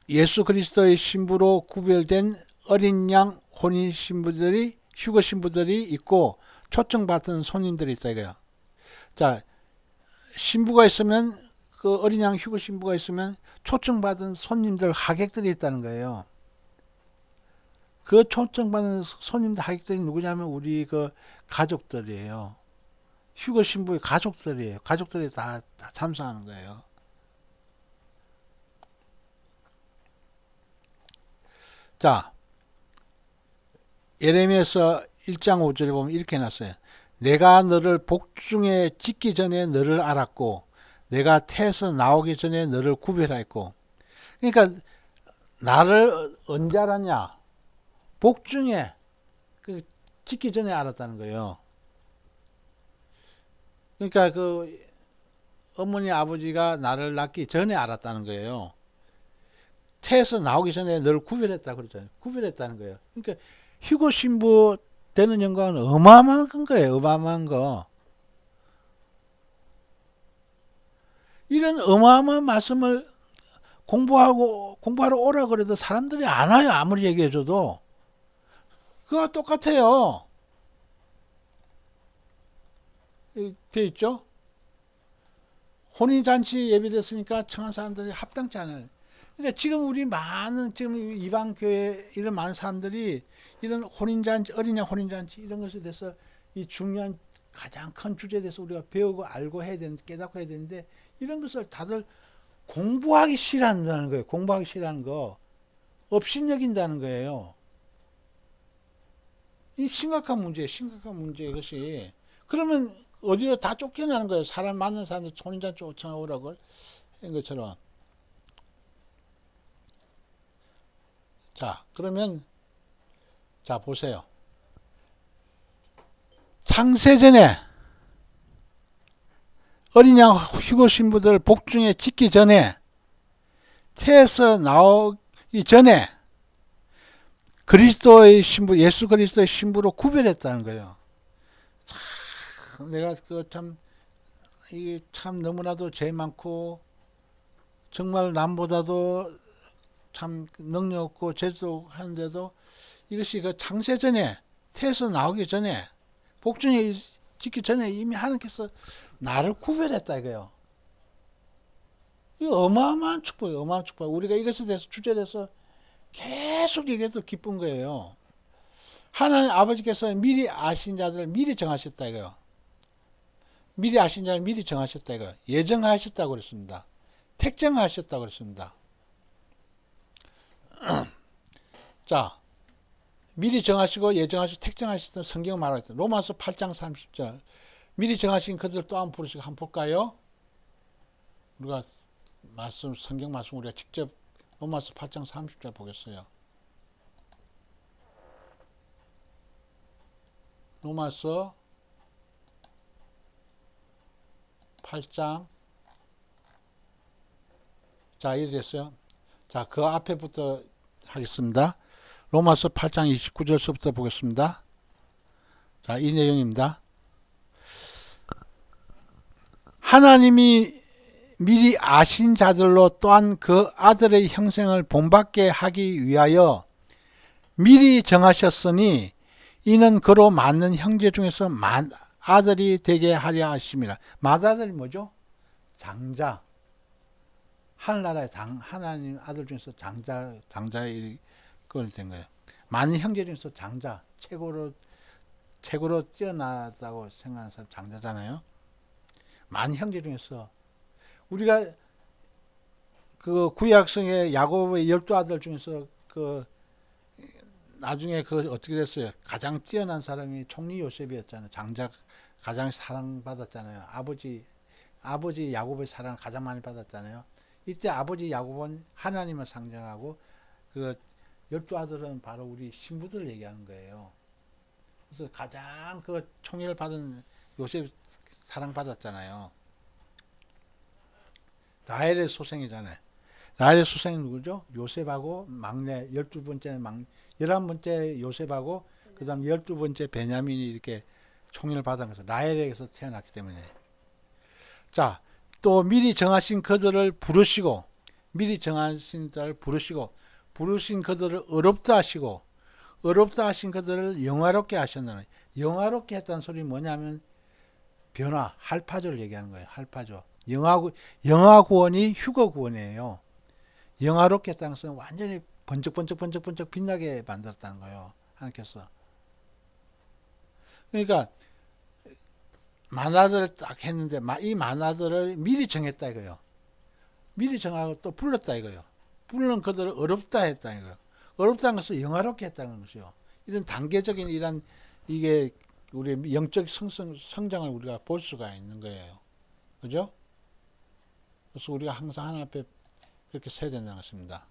예수 그리스도의 신부로 구별된 어린 양 혼인 신부들이 휴거 신부들이 있고 초청받은 손님들이 있다 이거야. 자, 신부가 있으면 그 어린 양 휴거 신부가 있으면 초청받은 손님들 하객들이 있다는 거예요. 그 초청받은 손님들 하객들이 누구냐면 우리 그 가족들이에요. 휴거 신부의 가족들이에요. 가족들이 다 참석하는 거예요. 자, 예레미야서 1장 5절에 보면 이렇게 해놨어요. 내가 너를 복중에 짓기 전에 너를 알았고 내가 태에서 나오기 전에 너를 구별하였고. 그러니까 나를 언제 알았냐? 복중에 짓기 전에 알았다는 거예요. 그러니까 그 어머니 아버지가 나를 낳기 전에 알았다는 거예요. 태에서 나오기 전에 너를 구별했다 그러잖아요. 구별했다는 거예요. 그러니까 휴거 신부 되는 영광은 어마어마한 거예요. 어마어마한 거. 이런 어마어마한 말씀을 공부하러 오라 그래도 사람들이 안 와요. 아무리 얘기해줘도. 그거 똑같아요. 돼 있죠? 혼인잔치 예비됐으니까 청한 사람들이 합당치 않아요. 그러니까 지금 우리 많은 지금 이방교회 이런 많은 사람들이 이런 혼인잔치, 어린양 혼인잔치 이런 것에 대해서 이 중요한 가장 큰 주제에 대해서 우리가 배우고 알고 해야 되는데 깨닫고 해야 되는데 이런 것을 다들 공부하기 싫어한다는 거예요. 공부하기 싫어하는 거. 업신여긴다는 거예요. 이 심각한 문제예요. 심각한 문제 이것이. 그러면 어디로 다 쫓겨나는 거예요. 사람 만난 사람들 혼인잔치 쫓아오라고 한 것처럼. 자, 그러면 자 보세요. 창세전에 어린 양 휴거 신부들 복중에 짓기 전에 태에서 나오기 전에 그리스도의 신부, 예수 그리스도의 신부로 구별했다는 거예요. 참, 내가 이게 참 너무나도 죄 많고 정말 남보다도 참 능력 없고 죄도 하는데도 이것이 그 창세전에 태에서 나오기 전에 복중에 짓기 전에 이미 하나님께서 나를 구별했다 이거예요. 이거 어마어마한 축복이에요. 어마어마한 축복. 우리가 이것에 대해서 주제에 대해서 계속 얘기해도 기쁜 거예요. 하나님 아버지께서 미리 아신 자들을 미리 정하셨다 이거예요. 미리 아신 자를 미리 정하셨다 이거예요. 예정하셨다고 그랬습니다. 택정하셨다고 그랬습니다. 자, 미리 정하시고 예정하시고 택정하셨던 성경을 말하고 있어요. 로마서 8장 30절. 미리 정하신 그들을 또 한번 부르시고 한번 볼까요? 우리가 성경 말씀 우리가 직접 로마서 8장 30절 보겠어요. 로마서 8장. 자, 이래 됐어요. 자, 그 앞에부터 하겠습니다. 로마서 8장 29절서부터 보겠습니다. 자, 이 내용입니다. 하나님이 미리 아신 자들로 또한 그 아들의 형생을 본받게 하기 위하여 미리 정하셨으니 이는 그로 맞는 형제 중에서 아들이 되게 하려 하심이라. 맏아들이 뭐죠? 장자. 하늘나라의 하나님 아들 중에서 장자의 그걸 된 거예요. 많은 형제 중에서 장자, 최고로 뛰어나다고 생각하는 사람 장자잖아요. 많은 형제 중에서 우리가 그 구약성의 야곱의 12아들 중에서 그 나중에 그 어떻게 됐어요? 가장 뛰어난 사람이 총리 요셉이었잖아요. 장자 가장 사랑받았잖아요. 아버지 야곱의 사랑을 가장 많이 받았잖아요. 이때 아버지 야곱은 하나님을 상징하고 그 12아들은 바로 우리 신부들을 얘기하는 거예요. 그래서 가장 그 총애를 받은 요셉 사랑받았잖아요. 라헬의 소생이잖아요. 라헬의 소생이 누구죠? 요셉하고 막내 11번째 요셉하고 그 다음 12번째 베냐민이 이렇게 총애를 받은 것은 라헬에게서 태어났기 때문에. 자, 또 미리 정하신 그들을 부르시고 부르신 그들을 어렵다 하신 그들을 영화롭게 하셨나니, 영화롭게 했다는 소리 뭐냐면 변화, 할파조를 얘기하는 거예요. 할파조. 영화 구원이 휴거 구원이에요. 영화롭게 했다는 것은 완전히 번쩍 빛나게 만들었다는 거예요. 하나님께서. 그러니까 만화들을 딱 했는데 이 만화들을 미리 정했다 이거요. 미리 정하고 또 불렀다 이거요. 부르는 그들을 어렵다 했다 이거요. 어렵다는 것을 영화롭게 했다는 것이요. 이런 단계적인 이게 우리의 영적 성장을 우리가 볼 수가 있는 거예요. 그죠? 그래서 우리가 항상 하나님 앞에 그렇게 서야 된다는 것입니다.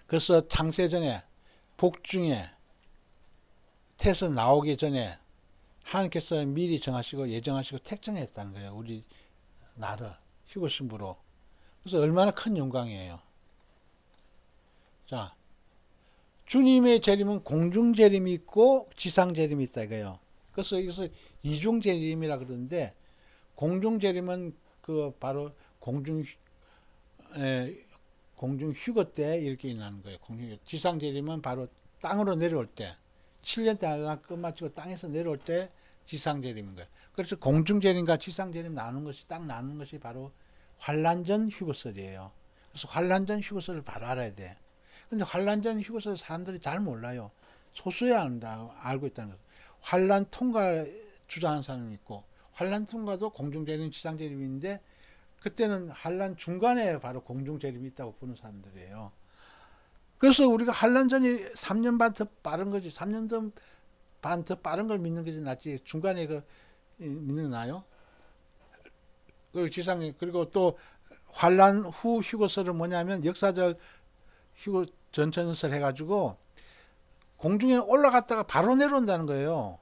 그래서 창세전에 복중에 태서 나오기 전에 하나님께서 미리 정하시고 예정하시고 택정했다는 거예요. 우리 나를 휴거 신부로. 그래서 얼마나 큰 영광이에요. 자, 주님의 재림은 공중 재림이 있고 지상 재림이 있다 이거예요. 그래서 이것을 이중 재림이라 그러는데, 공중 재림은 그 바로 공중 휴거 때 이렇게 일어나는 거예요. 지상 재림은 바로 땅으로 내려올 때, 7년 동안 끝마치고 땅에서 내려올 때 지상 재림인 거예요. 그래서 공중 재림과 지상 재림 나누는 것이 바로 환란전 휴거설이에요. 그래서 환란전 휴거설을 바로 알아야 돼. 근데 환란전 휴거설 사람들이 잘 몰라요. 소수야 알고 있다는 거죠. 환란 통과 주장하는 사람이 있고, 환란 통과도 공중 재림, 지상 재림인데, 그때는 환란 중간에 바로 공중 재림이 있다고 보는 사람들이에요. 그래서 우리가 환란 전이 3년 반 더 빠른 거지. 3년 반 더 빠른 걸 믿는 것이 낫지. 중간에 믿는 거 나요? 그리고 그리고 또 환란 후 휴거설은 뭐냐면 역사적 휴거 전천설 해가지고 공중에 올라갔다가 바로 내려온다는 거예요.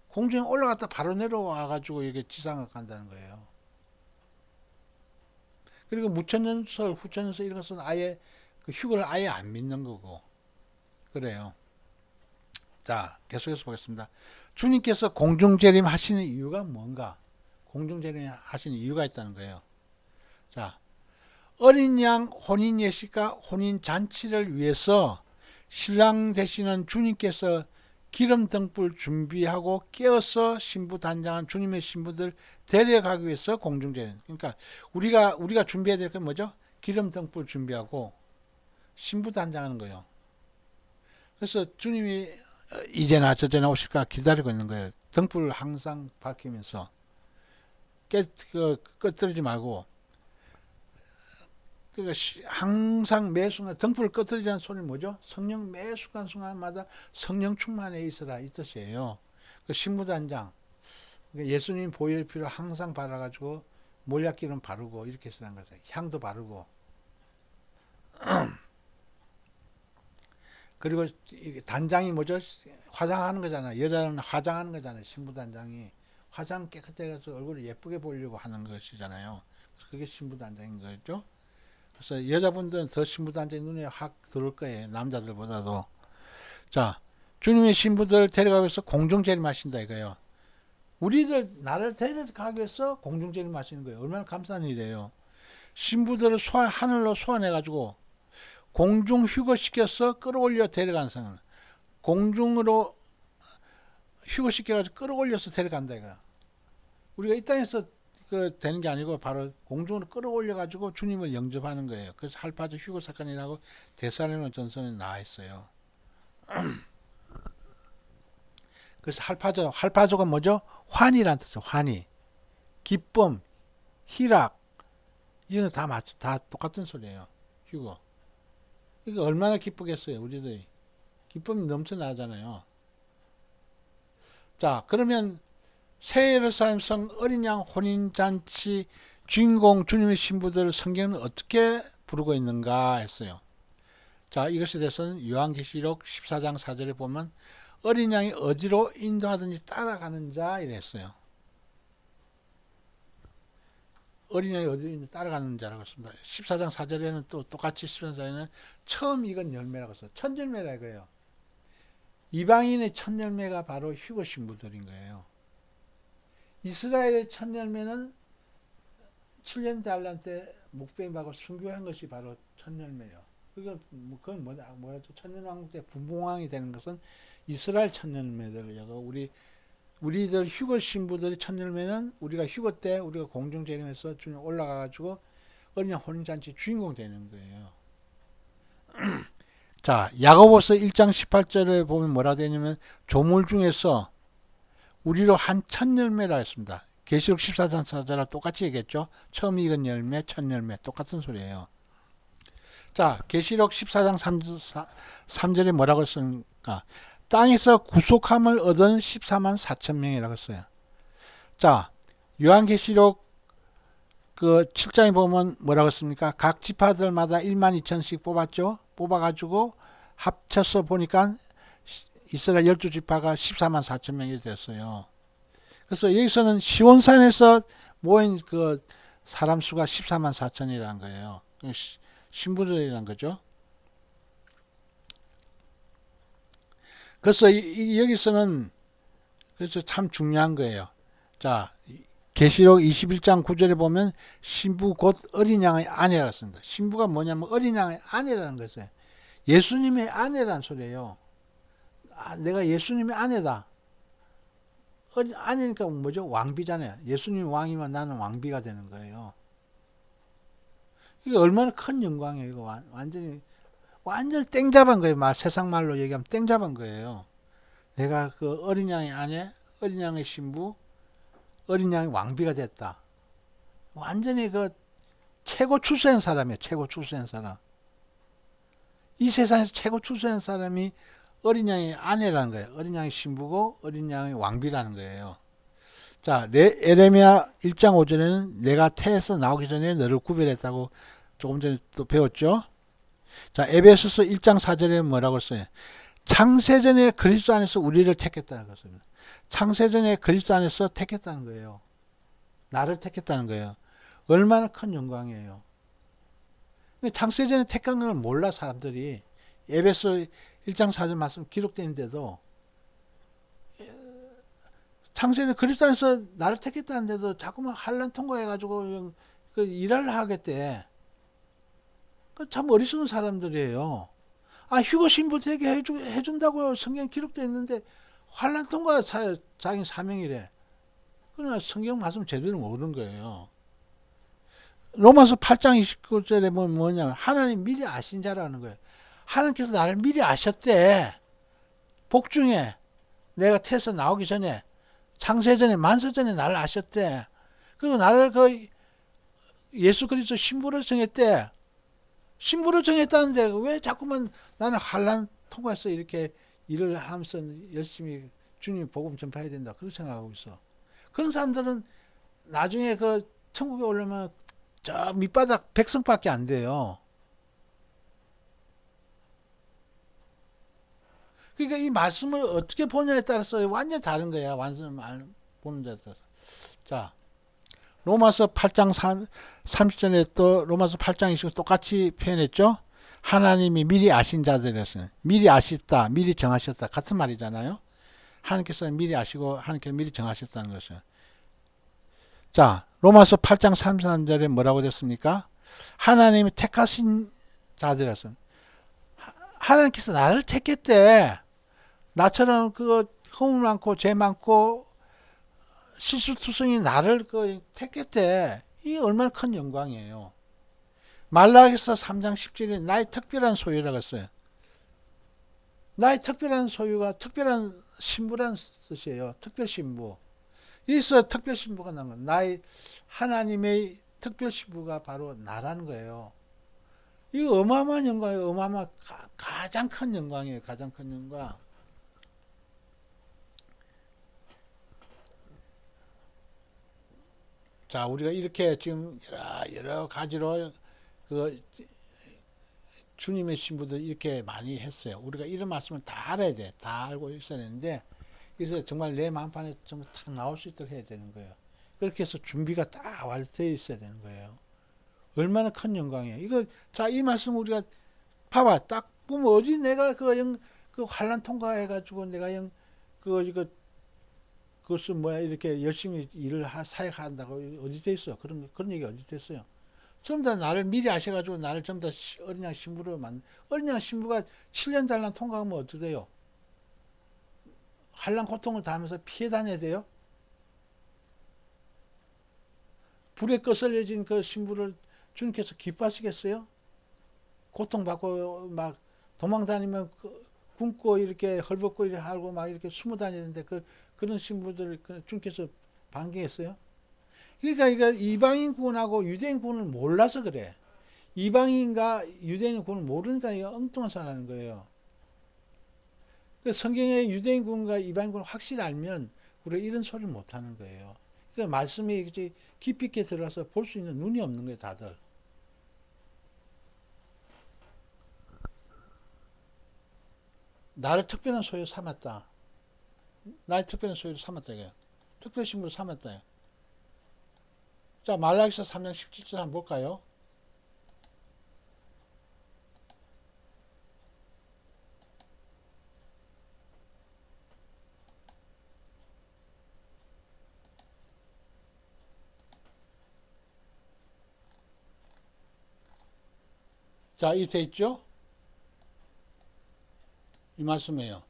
공중에 올라갔다 바로 내려와가지고 이렇게 지상을 간다는 거예요. 그리고 무천년설, 후천년설 이런 것은 아예 그 휴거를 아예 안 믿는 거고 그래요. 자, 계속해서 보겠습니다. 주님께서 공중재림 하시는 이유가 뭔가? 공중재림 하시는 이유가 있다는 거예요. 자, 어린 양 혼인 예식과 혼인 잔치를 위해서 신랑 되시는 주님께서 기름 등불 준비하고 깨어서 신부 단장한 주님의 신부들 데려가기 위해서 공중재림. 그러니까 우리가 준비해야 될 건 뭐죠? 기름 등불 준비하고 신부 단장하는 거예요. 그래서 주님이 이제나 저제나 오실까 기다리고 있는 거예요. 등불 항상 밝히면서 꺼뜨리지 말고, 그러니까 항상 매 순간 등불을 꺼뜨리지 않는 소리는 뭐죠? 성령 매 순간마다 성령 충만해 있어라 이 뜻이에요. 그 신부단장, 예수님 보일 피로 항상 발라가지고 몰약기름 바르고 이렇게 쓰는 거죠. 향도 바르고. 그리고 단장이 뭐죠? 화장하는 거잖아. 여자는 화장하는 거잖아요. 신부단장이 화장 깨끗하게 해서 얼굴을 예쁘게 보려고 하는 것이잖아요. 그게 신부단장인 거죠. 그래서 여자분들은 더 신부단장이 눈에 확 들어올 거예요. 남자들보다도. 자, 주님의 신부들을 데려가기 위해서 공중재림 하신다 이거예요. 나를 데려가기 위해서 공중재림 하시는 거예요. 얼마나 감사한 일이에요. 신부들을 하늘로 소환해가지고 공중 휴거시켜서 끌어올려 데려가는 상황. 공중으로 휴거시켜가지고 끌어올려서 데려간다 이거야. 우리가 이 땅에서 되는 게 아니고 바로 공중으로 끌어올려 가지고 주님을 영접하는 거예요. 그래서 할파조 휴거 사건이라고 데살로니가 전서에 나와 있어요. 그래서 할파조가 뭐죠? 환희란 뜻이에요. 환희, 기쁨, 희락, 이건 다 똑같은 소리예요. 휴거. 이거 얼마나 기쁘겠어요, 우리들이. 기쁨이 넘쳐나잖아요. 자, 그러면 새 예루살렘 성 어린 양 혼인 잔치 주인공 주님의 신부들을 성경은 어떻게 부르고 있는가 했어요. 자, 이것에 대해서는 요한계시록 14장 4절에 보면 어린 양이 어디로 인도하든지 따라가는 자 이랬어요. 어린 양이 어디로 따라가는 자라고 했습니다. 14장 4절에는 또 똑같이 14장 4절에는 처음 익은 열매라고 했어요. 첫 열매라 이거예요. 이방인의 첫 열매가 바로 휴거 신부들인 거예요. 이스라엘의 첫 열매는 7년 단란 때 목배임하고 순교한 것이 바로 첫 열매예요. 그건 뭐라죠? 천년왕국 때 분봉왕이 되는 것은 이스라엘 첫 열매들이고 우리들 휴거 신부들의 첫 열매는 우리가 휴거 때 우리가 공중 재림해서 주님 올라가가지고 어린 양 혼인잔치 주인공 되는 거예요. 자, 야고보서 1장 18절에 보면 뭐라 되냐면 조물 중에서 우리로 한 첫 열매라 했습니다. 계시록 14장 4절과 똑같이 얘기했죠. 처음 익은 열매, 첫 열매 똑같은 소리예요. 자, 계시록 14장 3절에 뭐라고 했습니까? 땅에서 구속함을 얻은 14만 4천 명이라고 했어요. 자, 요한계시록 7장에 보면 뭐라고 했습니까? 각 지파들마다 1만 2천씩 뽑았죠. 뽑아가지고 합쳐서 보니까 이스라엘 12지파가 14만 4천 명이 됐어요. 그래서 여기서는 시온산에서 모인 사람 수가 14만 4천이라는 거예요. 신부들이란 거죠. 그래서 여기서는 그래서 참 중요한 거예요. 자, 계시록 21장 9절에 보면 신부 곧 어린 양의 아내라고 씁니다. 신부가 뭐냐면 어린 양의 아내라는 거죠. 예수님의 아내라는 소리예요. 내가 예수님의 아내다. 아내니까 뭐죠? 왕비잖아요. 예수님이 왕이면 나는 왕비가 되는 거예요. 이게 얼마나 큰 영광이에요. 이거 완전 땡잡은 거예요. 세상 말로 얘기하면 땡잡은 거예요. 내가 그 어린 양의 아내, 어린 양의 신부, 어린 양의 왕비가 됐다. 완전히 최고 추수한 사람이에요. 최고 추수한 사람. 이 세상에서 최고 추수한 사람이 어린 양의 아내라는 거예요. 어린 양의 신부고 어린 양의 왕비라는 거예요. 자, 에레미야 1장 5절에는 내가 태에서 나오기 전에 너를 구별했다고 조금 전에 또 배웠죠. 자, 에베소서 1장 4절에 뭐라고 써요? 창세전에 그리스도 안에서 우리를 택했다는 것입니다. 창세전에 그리스도 안에서 택했다는 거예요. 나를 택했다는 거예요. 얼마나 큰 영광이에요. 창세전에 택한 걸 몰라 사람들이. 에베소 1장 4절 말씀 기록되어 있는데도 창세전에 그리스도 안에서 나를 택했다는데도 자꾸만 환난 통과해가지고 일을 하겠대. 참 어리석은 사람들이에요. 휴거 신부 되게 해준다고 성경 기록되어 있는데 환난 통과 자기 사명이래. 그러나 성경 말씀 제대로 모르는 거예요. 로마서 8장 29절에 보면 뭐냐면 하나님 미리 아신 자라는 거예요. 하나님께서 나를 미리 아셨대. 복중에 내가 태에서 나오기 전에 창세전에 만세전에 나를 아셨대. 그리고 나를 예수 그리스도 신부로 정했대. 신부로 정했다는데 왜 자꾸만 나는 환난 통과해서 이렇게 일을 하면서 열심히 주님 복음 전파해야 된다 그렇게 생각하고 있어. 그런 사람들은 나중에 천국에 오려면 저 밑바닥 백성밖에 안 돼요. 그러니까 이 말씀을 어떻게 보냐에 따라서 완전히 다른 거야. 완전 보는 자에 따라서. 자, 로마서 8장 30절에 또 로마서 8장 20절 똑같이 표현했죠. 하나님이 미리 아신 자들이었어요. 미리 아셨다, 미리 정하셨다 같은 말이잖아요. 하나님께서 미리 아시고 하나님께서 미리 정하셨다는 것이요. 자, 로마서 8장 33절에 뭐라고 됐습니까? 하나님이 택하신 자들이었어요. 하나님께서 나를 택했대. 나처럼 허물 많고 죄 많고 실수투성이 나를 그 택했대. 이 얼마나 큰 영광이에요. 말라기서 3장 10절에 나의 특별한 소유라고 했어요. 나의 특별한 소유가 특별한 신부란 뜻이에요. 특별 신부. 여기서 특별 신부가 나온 거예요. 나의 하나님의 특별 신부가 바로 나라는 거예요. 이거 어마어마한 영광이에요. 가장 큰 영광이에요. 가장 큰 영광. 자, 우리가 이렇게 지금 여러 가지로 그 주님의 신부들 이렇게 많이 했어요. 우리가 이런 말씀을 다 알아야 돼. 다 알고 있어야 되는데, 그래서 정말 내 마음판에 정말 탁 나올 수 있도록 해야 되는 거예요. 그렇게 해서 준비가 딱 완성되어 있어야 되는 거예요. 얼마나 큰 영광이에요. 이거, 자, 이 말씀 우리가 봐봐. 딱 보면 어디 내가 그 환란 통과해가지고 내가 그것을 이렇게 열심히 일을 사역한다고 어디 돼 있어? 그런 얘기 어디 됐어요? 전부 다 나를 미리 아셔가지고 나를 전부 다 어린 양 신부로 어린 양 신부가 7년 단란 통과하면 어떻게 돼요? 환란 고통을 당하면서 피해 다녀야 돼요? 불에 거슬려진 그 신부를 주님께서 기뻐하시겠어요? 고통받고 막 도망다니면 굶고 이렇게 헐벗고 이렇게 하고 막 이렇게 숨어 다니는데 그런 신부들을 주님께서 반기했어요? 그러니까 이거 이방인 구원하고 유대인 구원을 몰라서 그래. 이방인과 유대인 구원을 모르니까 이거 엉뚱한 소리 하는 거예요. 성경의 유대인 구원과 이방인 구원을 확실히 알면 우리가 이런 소리를 못 하는 거예요. 그러니까 말씀이 깊이 있게 들어가서 볼 수 있는 눈이 없는 거예요, 다들. 나를 특별한 소유 삼았다. 나의 특별한 소유를 삼았다. 이거예요. 특별 신부를 삼았다. 자, 말라기서 3장 17절 한번 볼까요? 자, 이 돼 있죠? 이 말씀이에요.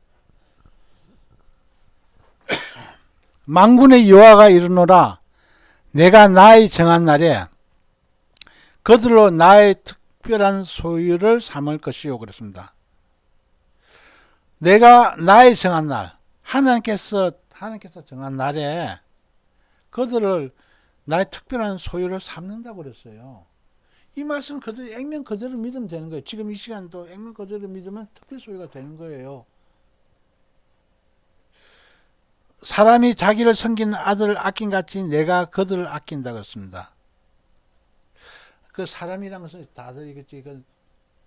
만군의 여호와가 이르노라 내가 나의 정한 날에 그들로 나의 특별한 소유를 삼을 것이요 그랬습니다. 내가 나의 정한 날 하나님께서 정한 날에 그들을 나의 특별한 소유를 삼는다고 그랬어요. 이 말씀 그대로 액면 그대로 믿으면 되는 거예요. 지금 이 시간도 액면 그대로 믿으면 특별 소유가 되는 거예요. 사람이 자기를 섬기는 아들을 아낀같이 내가 그들을 아낀다 그랬습니다. 그 사람이란 것은 다들 이건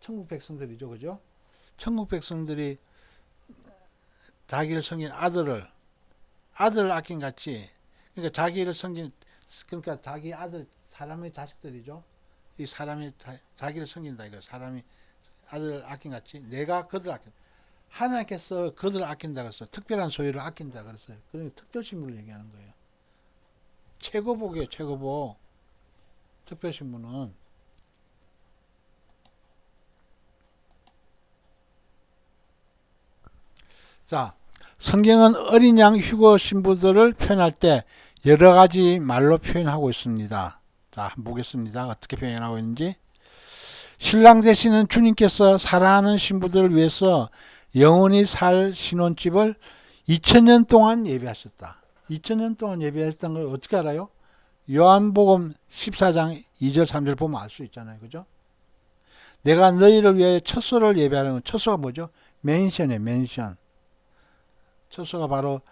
천국 백성들이죠, 그죠? 천국 백성들이 자기를 섬기는 아들을 아낀같이, 그러니까 자기를 섬기는, 그러니까 자기 아들, 사람의 자식들이죠. 이 사람이 자기를 섬긴다 이거. 사람이 아들을 아낀같이 내가 그들을 아낀다. 하나님께서 그들을 아낀다 그랬어요. 특별한 소유를 아낀다 그랬어요. 그러니까 특별신부를 얘기하는 거예요. 최고복이에요. 최고복. 특별신부는. 자, 성경은 어린 양 휴거 신부들을 표현할 때 여러 가지 말로 표현하고 있습니다. 자, 한번 보겠습니다. 어떻게 표현하고 있는지. 신랑 되시는 주님께서 사랑하는 신부들을 위해서 영원히 살 신혼집을 2000년 동안 예배하셨다. 2000년 동안 예배했던 걸 어떻게 알아요? 요한복음 14장 2절 3절 보면 알 수 있잖아요. 그죠? 내가 너희를 위해 처소를 예배하는 건, 처소가 뭐죠? 맨션이에요. 맨션. 처소가 바로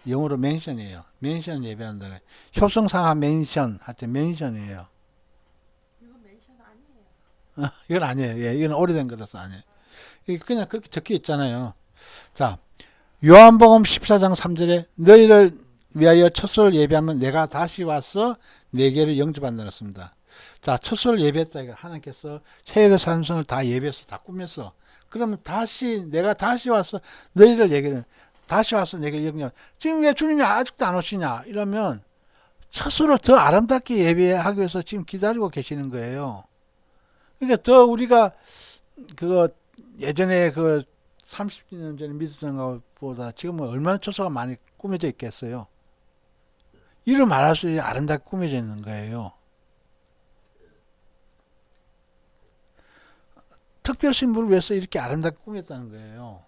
영어로 맨션이에요. 맨션 예배한다. 효성상하 맨션 할 때 맨션이에요. 이거 멘션 아니에요. 이건 아니에요. 예, 이건 오래된 거라서 아니에요. 그냥 그렇게 적혀 있잖아요. 자, 요한복음 14장 3절에 너희를 위하여 첫소를 예배하면 내가 다시 와서 내게를 영접한다 그랬습니다. 자, 첫소를 예배했다. 이거 하나님께서 세례 산성을 다 예배해서 다 꾸몄어. 그러면 내가 다시 와서 너희를 얘기를 다시 와서 내게 영접. 지금 왜 주님이 아직도 안 오시냐? 이러면 첫소를 더 아름답게 예배하기 위해서 지금 기다리고 계시는 거예요. 그러니까 더 우리가 그거 예전에 30년 전에 믿었던 것보다 지금은 얼마나 처소가 많이 꾸며져 있겠어요. 이를 말할수록 아름답게 꾸며져 있는 거예요. 특별 신부를 위해서 이렇게 아름답게 꾸몄다는 거예요.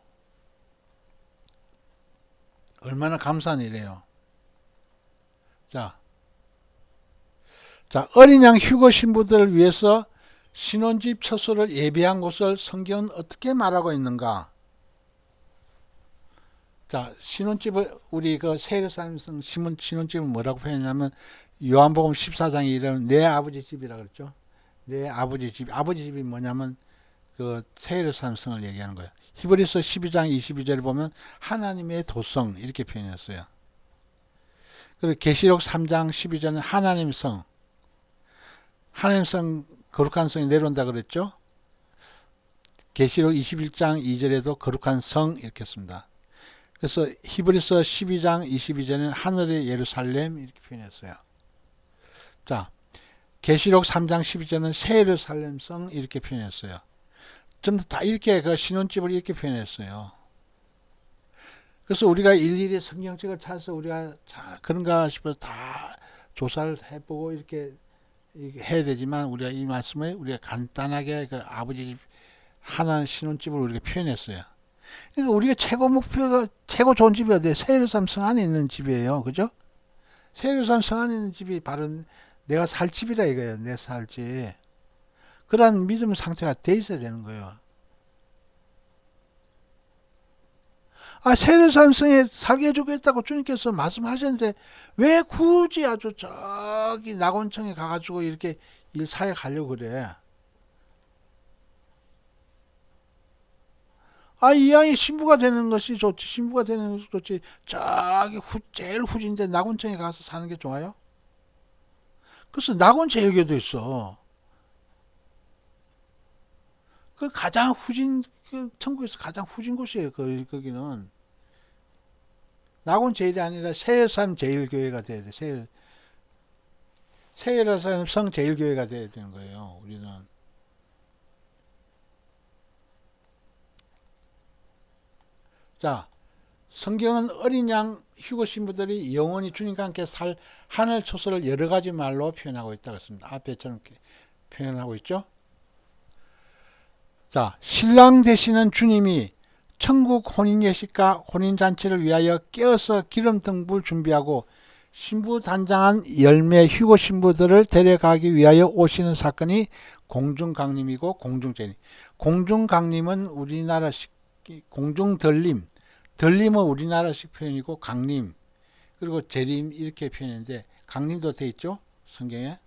얼마나 감사한 일이에요. 자, 어린 양 휴거 신부들을 위해서 신혼집 처소를 예비한 곳을 성경은 어떻게 말하고 있는가? 자, 신혼집을 우리 그 세례사님성 신혼집을 뭐라고 표현하냐면 요한복음 14장에 이르는 내 아버지 집이라 그랬죠. 내 아버지 집. 아버지 집이 뭐냐면 그 세례사님성을 얘기하는 거예요. 히브리서 12장 22절에 보면 하나님의 도성 이렇게 표현했어요. 그리고 계시록 3장 12절은 하나님의 성. 하나님의 성 거룩한 성이 내려온다 그랬죠. 계시록 21장 2절에도 거룩한 성 이렇게 씁니다. 그래서 히브리서 12장 22절에는 하늘의 예루살렘 이렇게 표현했어요. 자, 계시록 3장 12절은 새 예루살렘 성 이렇게 표현했어요. 전부 다 이렇게 그 신혼집을 이렇게 표현했어요. 그래서 우리가 일일이 성경책을 찾아서 우리가 그런가 싶어서 다 조사를 해보고 이렇게 해야 되지만 우리가 이 말씀을 우리가 간단하게 그 아버지 집 하나의 신혼집을 우리가 표현했어요. 그러니까 우리가 최고 목표가 최고 좋은 집이 어디예요? 새 예루살렘 성 안에 있는 집이에요. 그죠? 새 예루살렘 성 안에 있는 집이 바로 내가 살 집이라 이거예요. 내 살 집. 그러한 믿음 상태가 돼 있어야 되는 거예요. 아, 새 예루살렘 성에 살게 해주겠다고 주님께서 말씀하셨는데 왜 굳이 아주 저기 낙원청에 가가지고 이렇게 일 사역하려고 그래? 아, 이 양이 신부가 되는 것이 좋지. 신부가 되는 것이 좋지. 저기 제일 후진데 낙원청에 가서 사는 게 좋아요? 그래서 낙원 제일교도 있어. 그 가장 후진, 그 천국에서 가장 후진 곳이에요. 거기는. 낙원 제일이 아니라 새예루살렘 제일교회가 돼야 돼. 새예루살렘 성 제일교회가 돼야 되는 거예요. 우리는. 자, 성경은 어린 양 휴거 신부들이 영원히 주님과 함께 살 하늘 초소를 여러 가지 말로 표현하고 있다고 했습니다. 앞에처럼 이렇게 표현하고 있죠. 자, 신랑 되시는 주님이 천국 혼인 예식과 혼인 잔치를 위하여 깨어서 기름 등불 준비하고 신부 단장한 열매 휴거 신부들을 데려가기 위하여 오시는 사건이 공중강림이고 공중재림. 공중강림은 우리나라식 공중들림, 들림은 우리나라식 표현이고 강림, 그리고 재림 이렇게 표현했는데 강림도 돼 있죠 성경에.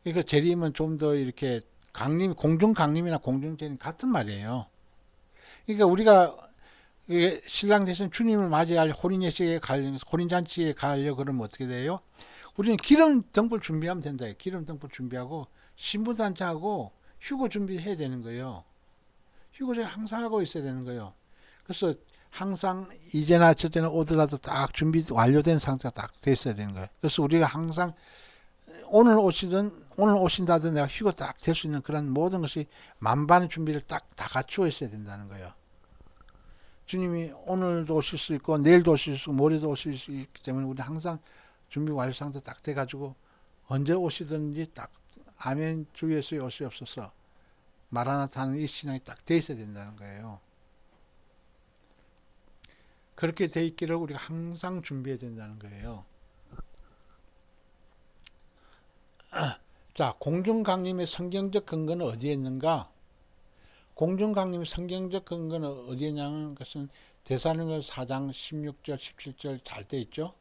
그러니까 재림은 좀 더 이렇게 강림, 공중강림이나 공중재림 같은 말이에요. 그러니까 우리가 신랑 되신 주님을 맞이할 혼인예식에 혼인잔치에 가려고 그러면 어떻게 돼요? 우리는 기름 등불 준비하면 된다. 기름 등불 준비하고 신부 단장하고 휴거 준비해야 되는 거예요. 휴거를 항상 하고 있어야 되는 거예요. 그래서 항상 이제나 저제나 오더라도 딱 준비 완료된 상태가 딱 돼 있어야 되는 거예요. 그래서 우리가 항상 오늘 오신다든 내가 휴거 딱 될 수 있는 그런 모든 것이 만반의 준비를 딱 다 갖추어 있어야 된다는 거예요. 주님이 오늘도 오실 수 있고 내일도 오실 수 있고 모레도 오실 수 있기 때문에 우리 항상 준비 완료 상태 딱 돼가지고 언제 오시든지 딱 아멘 주 예수의 오시옵소서 마라나타 하는 이 신앙이 딱 돼 있어야 된다는 거예요. 그렇게 돼 있기를 우리가 항상 준비해야 된다는 거예요. 자, 공중강림의 성경적 근거는 어디에 있는가? 공중강림의 성경적 근거는 어디에 있냐는 것은 데살로니가 4장 16절 17절 잘 돼 있죠.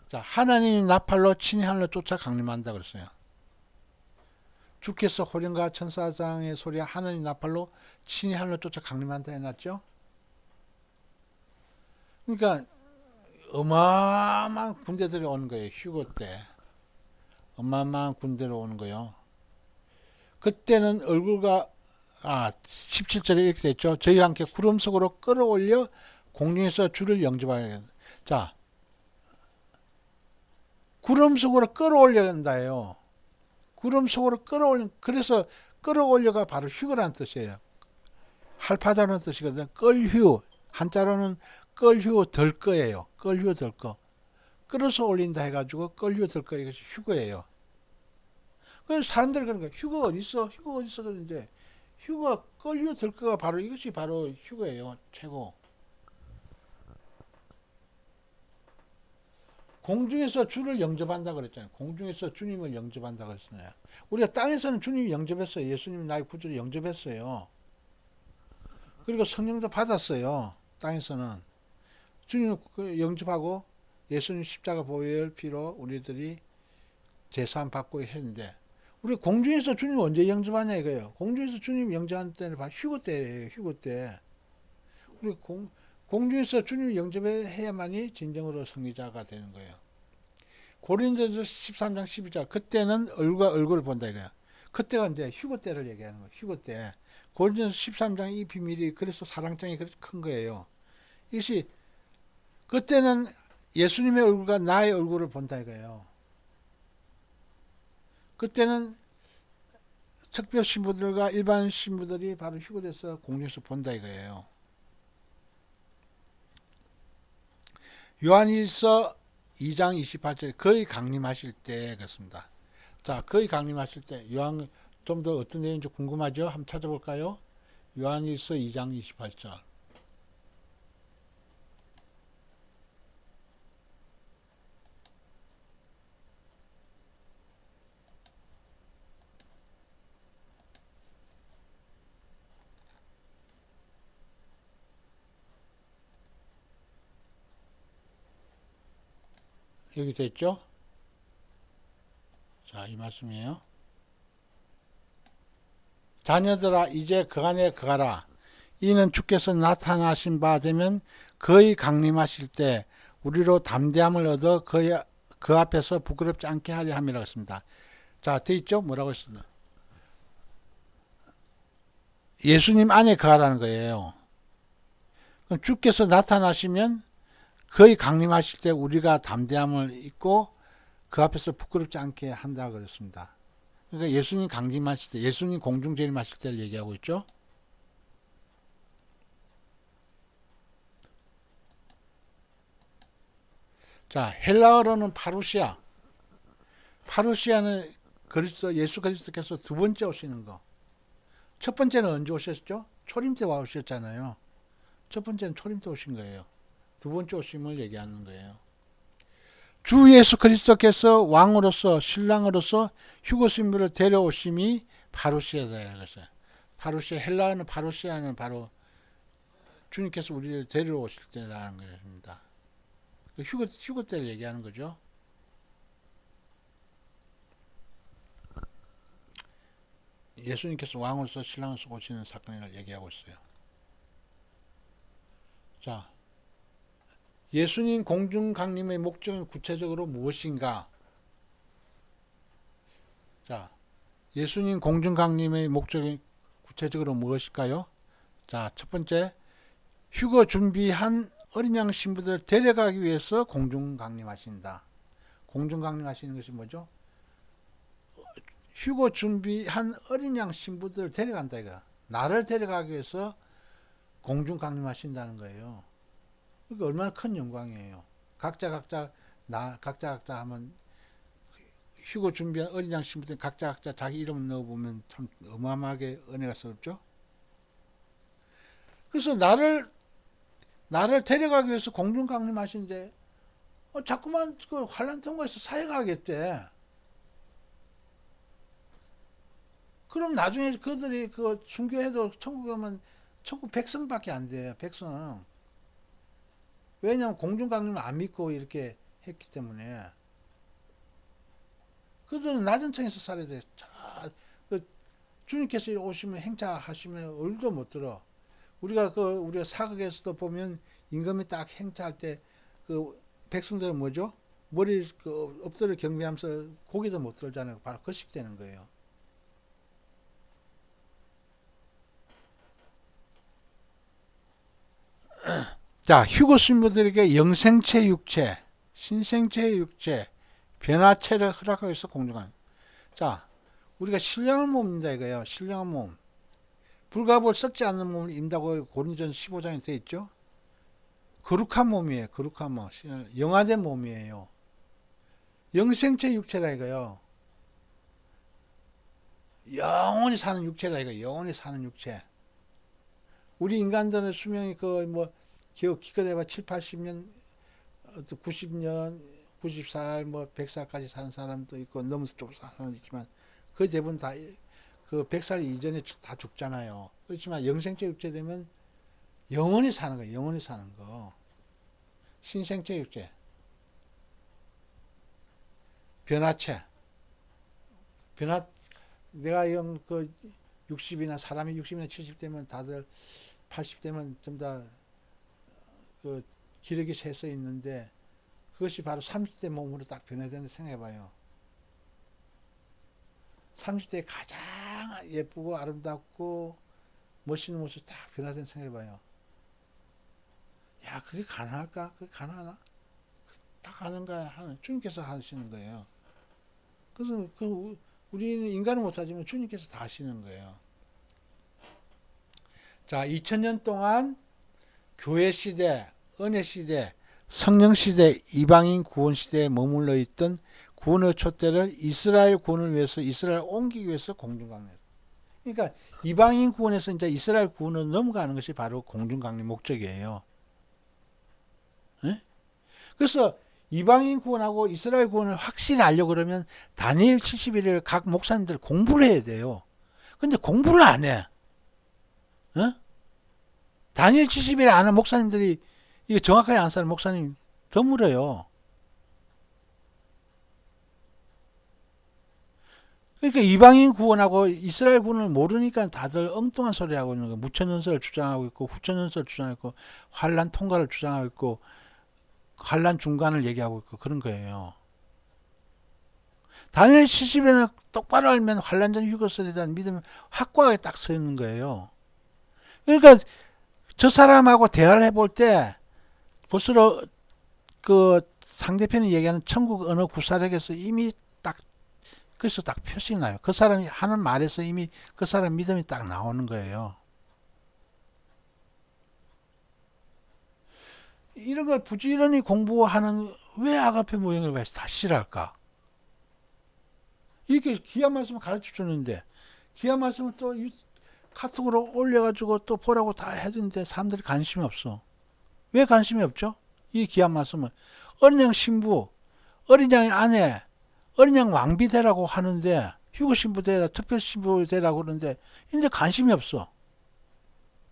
자, 하나님이 나팔로 친히 하늘로 쫓아 강림한다 그랬어요. 주께서 호령과 천사장의 소리와 하나님 나팔로 친히 하늘로 쫓아 강림한다 해놨죠. 그러니까 어마어마한 군대들이 오는 거예요. 휴거 때 어마어마한 군대로 오는 거예요. 그때는 얼굴과 17절에 이렇게 됐죠. 저희와 함께 구름 속으로 끌어올려 공중에서 주를 영접하게. 자, 구름 속으로 끌어올려 한다예요. 구름 속으로 그래서 끌어올려가 바로 휴거라는 뜻이에요. 할파자라는 뜻이거든요. 끌휴, 한자로는 끌휴 들 거예요. 끌휴 들 거. 끌어서 올린다 해가지고 끌휴 들 거. 이것이 휴거예요. 그래서 사람들이 그런 거예요. 휴거 어디 있어? 휴거 어디 있어? 그러는데 휴거 끌휴 들 거가 바로 이것이 바로 휴거예요. 최고. 공중에서 주를 영접한다 그랬잖아요. 공중에서 주님을 영접한다 그랬잖아요. 우리가 땅에서는 주님이 영접했어요. 예수님이 나의 구주를 영접했어요. 그리고 성령도 받았어요. 땅에서는. 주님을 영접하고 예수님 십자가 보혈 피로 우리들이 제사함 받고 했는데 우리 공중에서 주님 언제 영접하냐 이거예요. 공중에서 주님 영접하는 때는 바로 휴거 때예요. 휴거 때. 우리 공중에서 주님 영접해야만이 진정으로 성리자가 되는 거예요. 고린도서 13장 12절 그때는 얼굴과 얼굴을 본다 이거야. 그때가 이제 휴거 때를 얘기하는 거예요. 휴거 때. 고린도서 13장 이 비밀이 그래서 사랑장이 그렇게 큰 거예요. 이것이 그때는 예수님의 얼굴과 나의 얼굴을 본다 이거예요. 그때는 특별 신부들과 일반 신부들이 바로 휴거돼서 공중에서 본다 이거예요. 요한일서 2장 28절 거의 강림하실 때 그렇습니다. 자, 거의 강림하실 때 요한 좀 더 어떤 내용인지 궁금하죠? 한번 찾아볼까요? 요한일서 2장 28절. 여기 됐죠? 자, 이 말씀이에요. 자녀들아 이제 그 안에 거하라. 이는 주께서 나타나신 바 되면 거의 강림하실 때 우리로 담대함을 얻어 그 앞에서 부끄럽지 않게 하려 함이라고 했습니다. 자, 돼 있죠? 뭐라고 했습니까? 예수님 안에 거하라는 거예요. 그럼 주께서 나타나시면 거의 강림하실 때 우리가 담대함을 잊고 그 앞에서 부끄럽지 않게 한다고 그랬습니다. 그러니까 예수님 강림하실 때, 예수님 공중 재림하실 때를 얘기하고 있죠. 자, 헬라어로는 파루시아. 파루시아는 그리스도, 예수 그리스도께서 두 번째 오시는 거. 첫 번째는 언제 오셨죠? 초림 때 와 오셨잖아요. 첫 번째는 초림 때 오신 거예요. 두 번째 오심을 얘기하는 거예요. 주 예수 그리스도께서 왕으로서 신랑으로서 휴거 신부를 데려오심이 파루시아다 그랬어요. 파루시아 헬라어는 파루시아는 바로 주님께서 우리를 데려오실 때라는 것입니다. 휴거 때를 얘기하는 거죠. 예수님께서 왕으로서 신랑으로서 오시는 사건을 얘기하고 있어요. 자, 예수님 공중 강림의 목적은 구체적으로 무엇인가? 자, 예수님 공중 강림의 목적이 구체적으로 무엇일까요? 자, 첫 번째, 휴거 준비한 어린 양 신부들 데려가기 위해서 공중 강림하신다. 공중 강림하시는 것이 뭐죠? 휴거 준비한 어린 양 신부들 데려간다 이거. 나를 데려가기 위해서 공중 강림하신다는 거예요. 그러니까 얼마나 큰 영광이에요. 각자 하면 휴거 준비한 어린 양 신부들 각자 자기 이름 넣어보면 참 어마어마하게 은혜가 스럽죠. 그래서 나를 데려가기 위해서 공중 강림하신데 자꾸만 그 환란 통과해서 사역하겠대. 그럼 나중에 그들이 그 순교해도 천국에 오면 천국 백성밖에 안 돼. 백성. 왜냐하면 공중 강림을 안 믿고 이렇게 했기 때문에. 그들은 낮은 층에서 살아야 돼. 그 주님께서 오시면 행차하시면 얼도 못 들어. 우리가 사극에서도 보면 임금이 딱 행차할 때 그 백성들은 뭐죠? 머리 엎드려 경배하면서 고기도 못 들잖아요. 바로 그 식되는 거예요. 자, 휴거 신부들에게 영생체 육체, 신생체 육체, 변화체를 허락하기 위해서 공중한. 자, 우리가 신령한 몸입니다 이거예요. 신령한 몸. 불갑을 썩지 않는 몸을 입는다고 고린도전서 15장에 되어 있죠. 거룩한 몸이에요. 거룩한 몸. 영화된 몸이에요. 영생체 육체라 이거요. 영원히 사는 육체라 이거. 영원히 사는 육체. 우리 인간들의 수명이 기껏 해봐 7, 80년, 90년, 90살, 100살까지 사는 사람도 있고 넘어서 좀 사는 사람도 있지만 그 대부분 다 그 100살 이전에 다 죽잖아요. 그렇지만 영생체 육체 되면 영원히 사는 거예요. 영원히 사는 거. 신생체 육체. 변화체. 변화 내가 60이나 사람이 60이나 70 되면 다들 80 되면 좀 다 그 기력이 새서 있는데 그것이 바로 30대 몸으로 딱 변해된다 생각해봐요. 30대 가장 예쁘고 아름답고 멋있는 모습 딱 변화된 생각해봐요. 야, 그게 가능할까? 그게 가능하나? 딱 하는가 하는 주님께서 하시는 거예요. 그래서 우리는 인간은 못하지만 주님께서 다 하시는 거예요. 자, 2000년 동안 교회 시대, 은혜 시대, 성령 시대, 이방인 구원 시대에 머물러 있던 구원의 촛대를 이스라엘 구원을 위해서 이스라엘 옮기기 위해서 공중강림. 그러니까 이방인 구원에서 이제 이스라엘 구원으로 넘어가는 것이 바로 공중강림 목적이에요. 네? 그래서 이방인 구원하고 이스라엘 구원을 확실히 알려고 그러면 다니엘 70일을 각 목사님들 공부를 해야 돼요. 근데 공부를 안 해. 어? 다니엘 70일 아는 목사님들이 이거 정확하게 안 사는 목사님 드물어요. 그러니까 이방인 구원하고 이스라엘 구원을 모르니까 다들 엉뚱한 소리 하고 있는 거예요. 무천연설을 주장하고 있고 후천연설을 주장하고 있고 환란 통과를 주장하고 있고 환란 중간을 얘기하고 있고 그런 거예요. 다니엘 70일은 똑바로 알면 환란 전 휴거설에 대한 믿음이 확고하게 딱 서 있는 거예요. 그러니까 저 사람하고 대화를 해볼 때 벌써 그 상대편이 얘기하는 천국 언어 구사력에서 이미 딱 그래서 딱 표시 나요. 그 사람이 하는 말에서 이미 그 사람 믿음이 딱 나오는 거예요. 이런 걸 부지런히 공부하는 왜 아가페 모형을 왜 다시 할까? 이렇게 귀한 말씀을 가르쳐 주는데 귀한 말씀을 또 카톡으로 올려가지고 또 보라고 다 해주는데 사람들이 관심이 없어. 왜 관심이 없죠? 이 귀한 말씀을 어린 양 신부, 어린 양의 아내, 어린 양 왕비 되라고 하는데 휴거 신부 되라, 특별 신부 되라고 그러는데 근데 관심이 없어.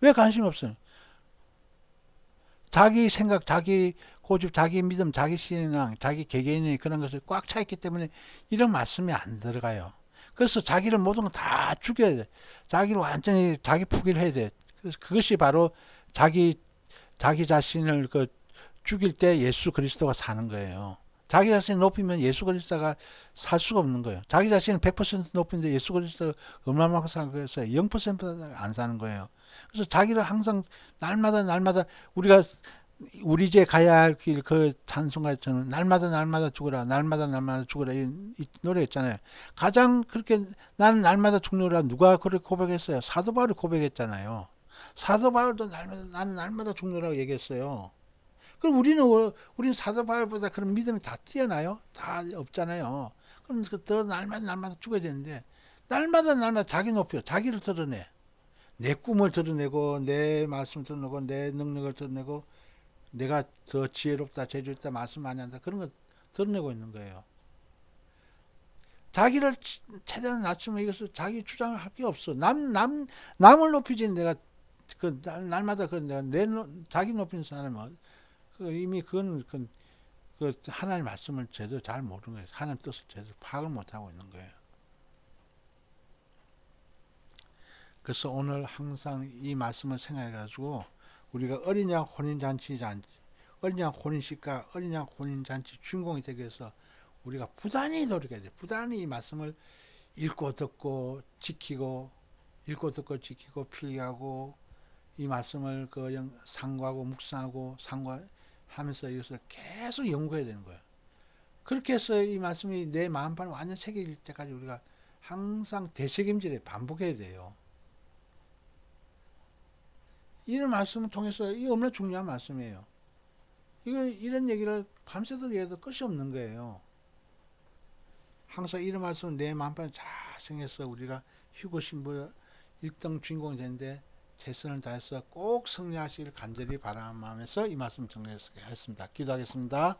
왜 관심이 없어요? 자기 생각, 자기 고집, 자기 믿음, 자기 신앙, 자기 개개인의 그런 것을 꽉 차 있기 때문에 이런 말씀이 안 들어가요. 그래서 자기를 모든 거 다 죽여야 돼. 자기를 완전히 자기 포기를 해야 돼. 그래서 그것이 바로 자기 자신을 죽일 때 예수 그리스도가 사는 거예요. 자기 자신을 높이면 예수 그리스도가 살 수가 없는 거예요. 자기 자신을 100% 높이는데 예수 그리스도가 얼마만큼 사는 거예요? 0%도 안 사는 거예요. 그래서 자기를 항상 날마다 우리가 우리 제 가야 할 길 그 찬송가처럼 날마다 죽어라 날마다 죽어라 이 노래 있잖아요. 가장 그렇게 나는 날마다 죽노라 누가 그렇게 고백했어요? 사도 바울이 고백했잖아요. 사도 바울도 나는 날마다 죽노라고 얘기했어요. 그럼 우리는 사도 바울보다 그런 믿음이 다 뛰어나요? 다 없잖아요. 그럼 더 날마다 죽어야 되는데 날마다 자기 높여 자기를 드러내. 내 꿈을 드러내고 내 말씀을 드러내고 내 능력을 드러내고 내가 더 지혜롭다 제주있다 말씀 많이 한다 그런 거 드러내고 있는 거예요. 자기를 최대한 낮추면 이것을 자기 주장을 할 게 없어. 남을 높이지 내가 날마다 내가 자기 높이는 사람은 이미 그 하나님 말씀을 제대로 잘 모르는 거예요. 하나님 뜻을 제대로 파악을 못 하고 있는 거예요. 그래서 오늘 항상 이 말씀을 생각해 가지고 우리가 어린 양 혼인잔치 어린 양 혼인식과 어린 양 혼인잔치 주인공이 되기 위해서 우리가 부단히 노력해야 돼. 부단히 이 말씀을 읽고 듣고 지키고 필기하고 이 말씀을 상고하고 묵상하고 상고하면서 이것을 계속 연구해야 되는 거예요. 그렇게 해서 이 말씀이 내 마음판에 완전 새겨질 때까지 우리가 항상 되새김질에 반복해야 돼요. 이런 말씀을 통해서 이 얼마나 중요한 말씀이에요. 이런 얘기를 밤새도록 해도 끝이 없는 거예요. 항상 이런 말씀 내 마음판에 잘 생겨서 우리가 휴거 신부 1등 주인공이 되는데 최선을 다해서 꼭 승리하시길 간절히 바라면서 이 말씀 정리했습니다. 기도하겠습니다.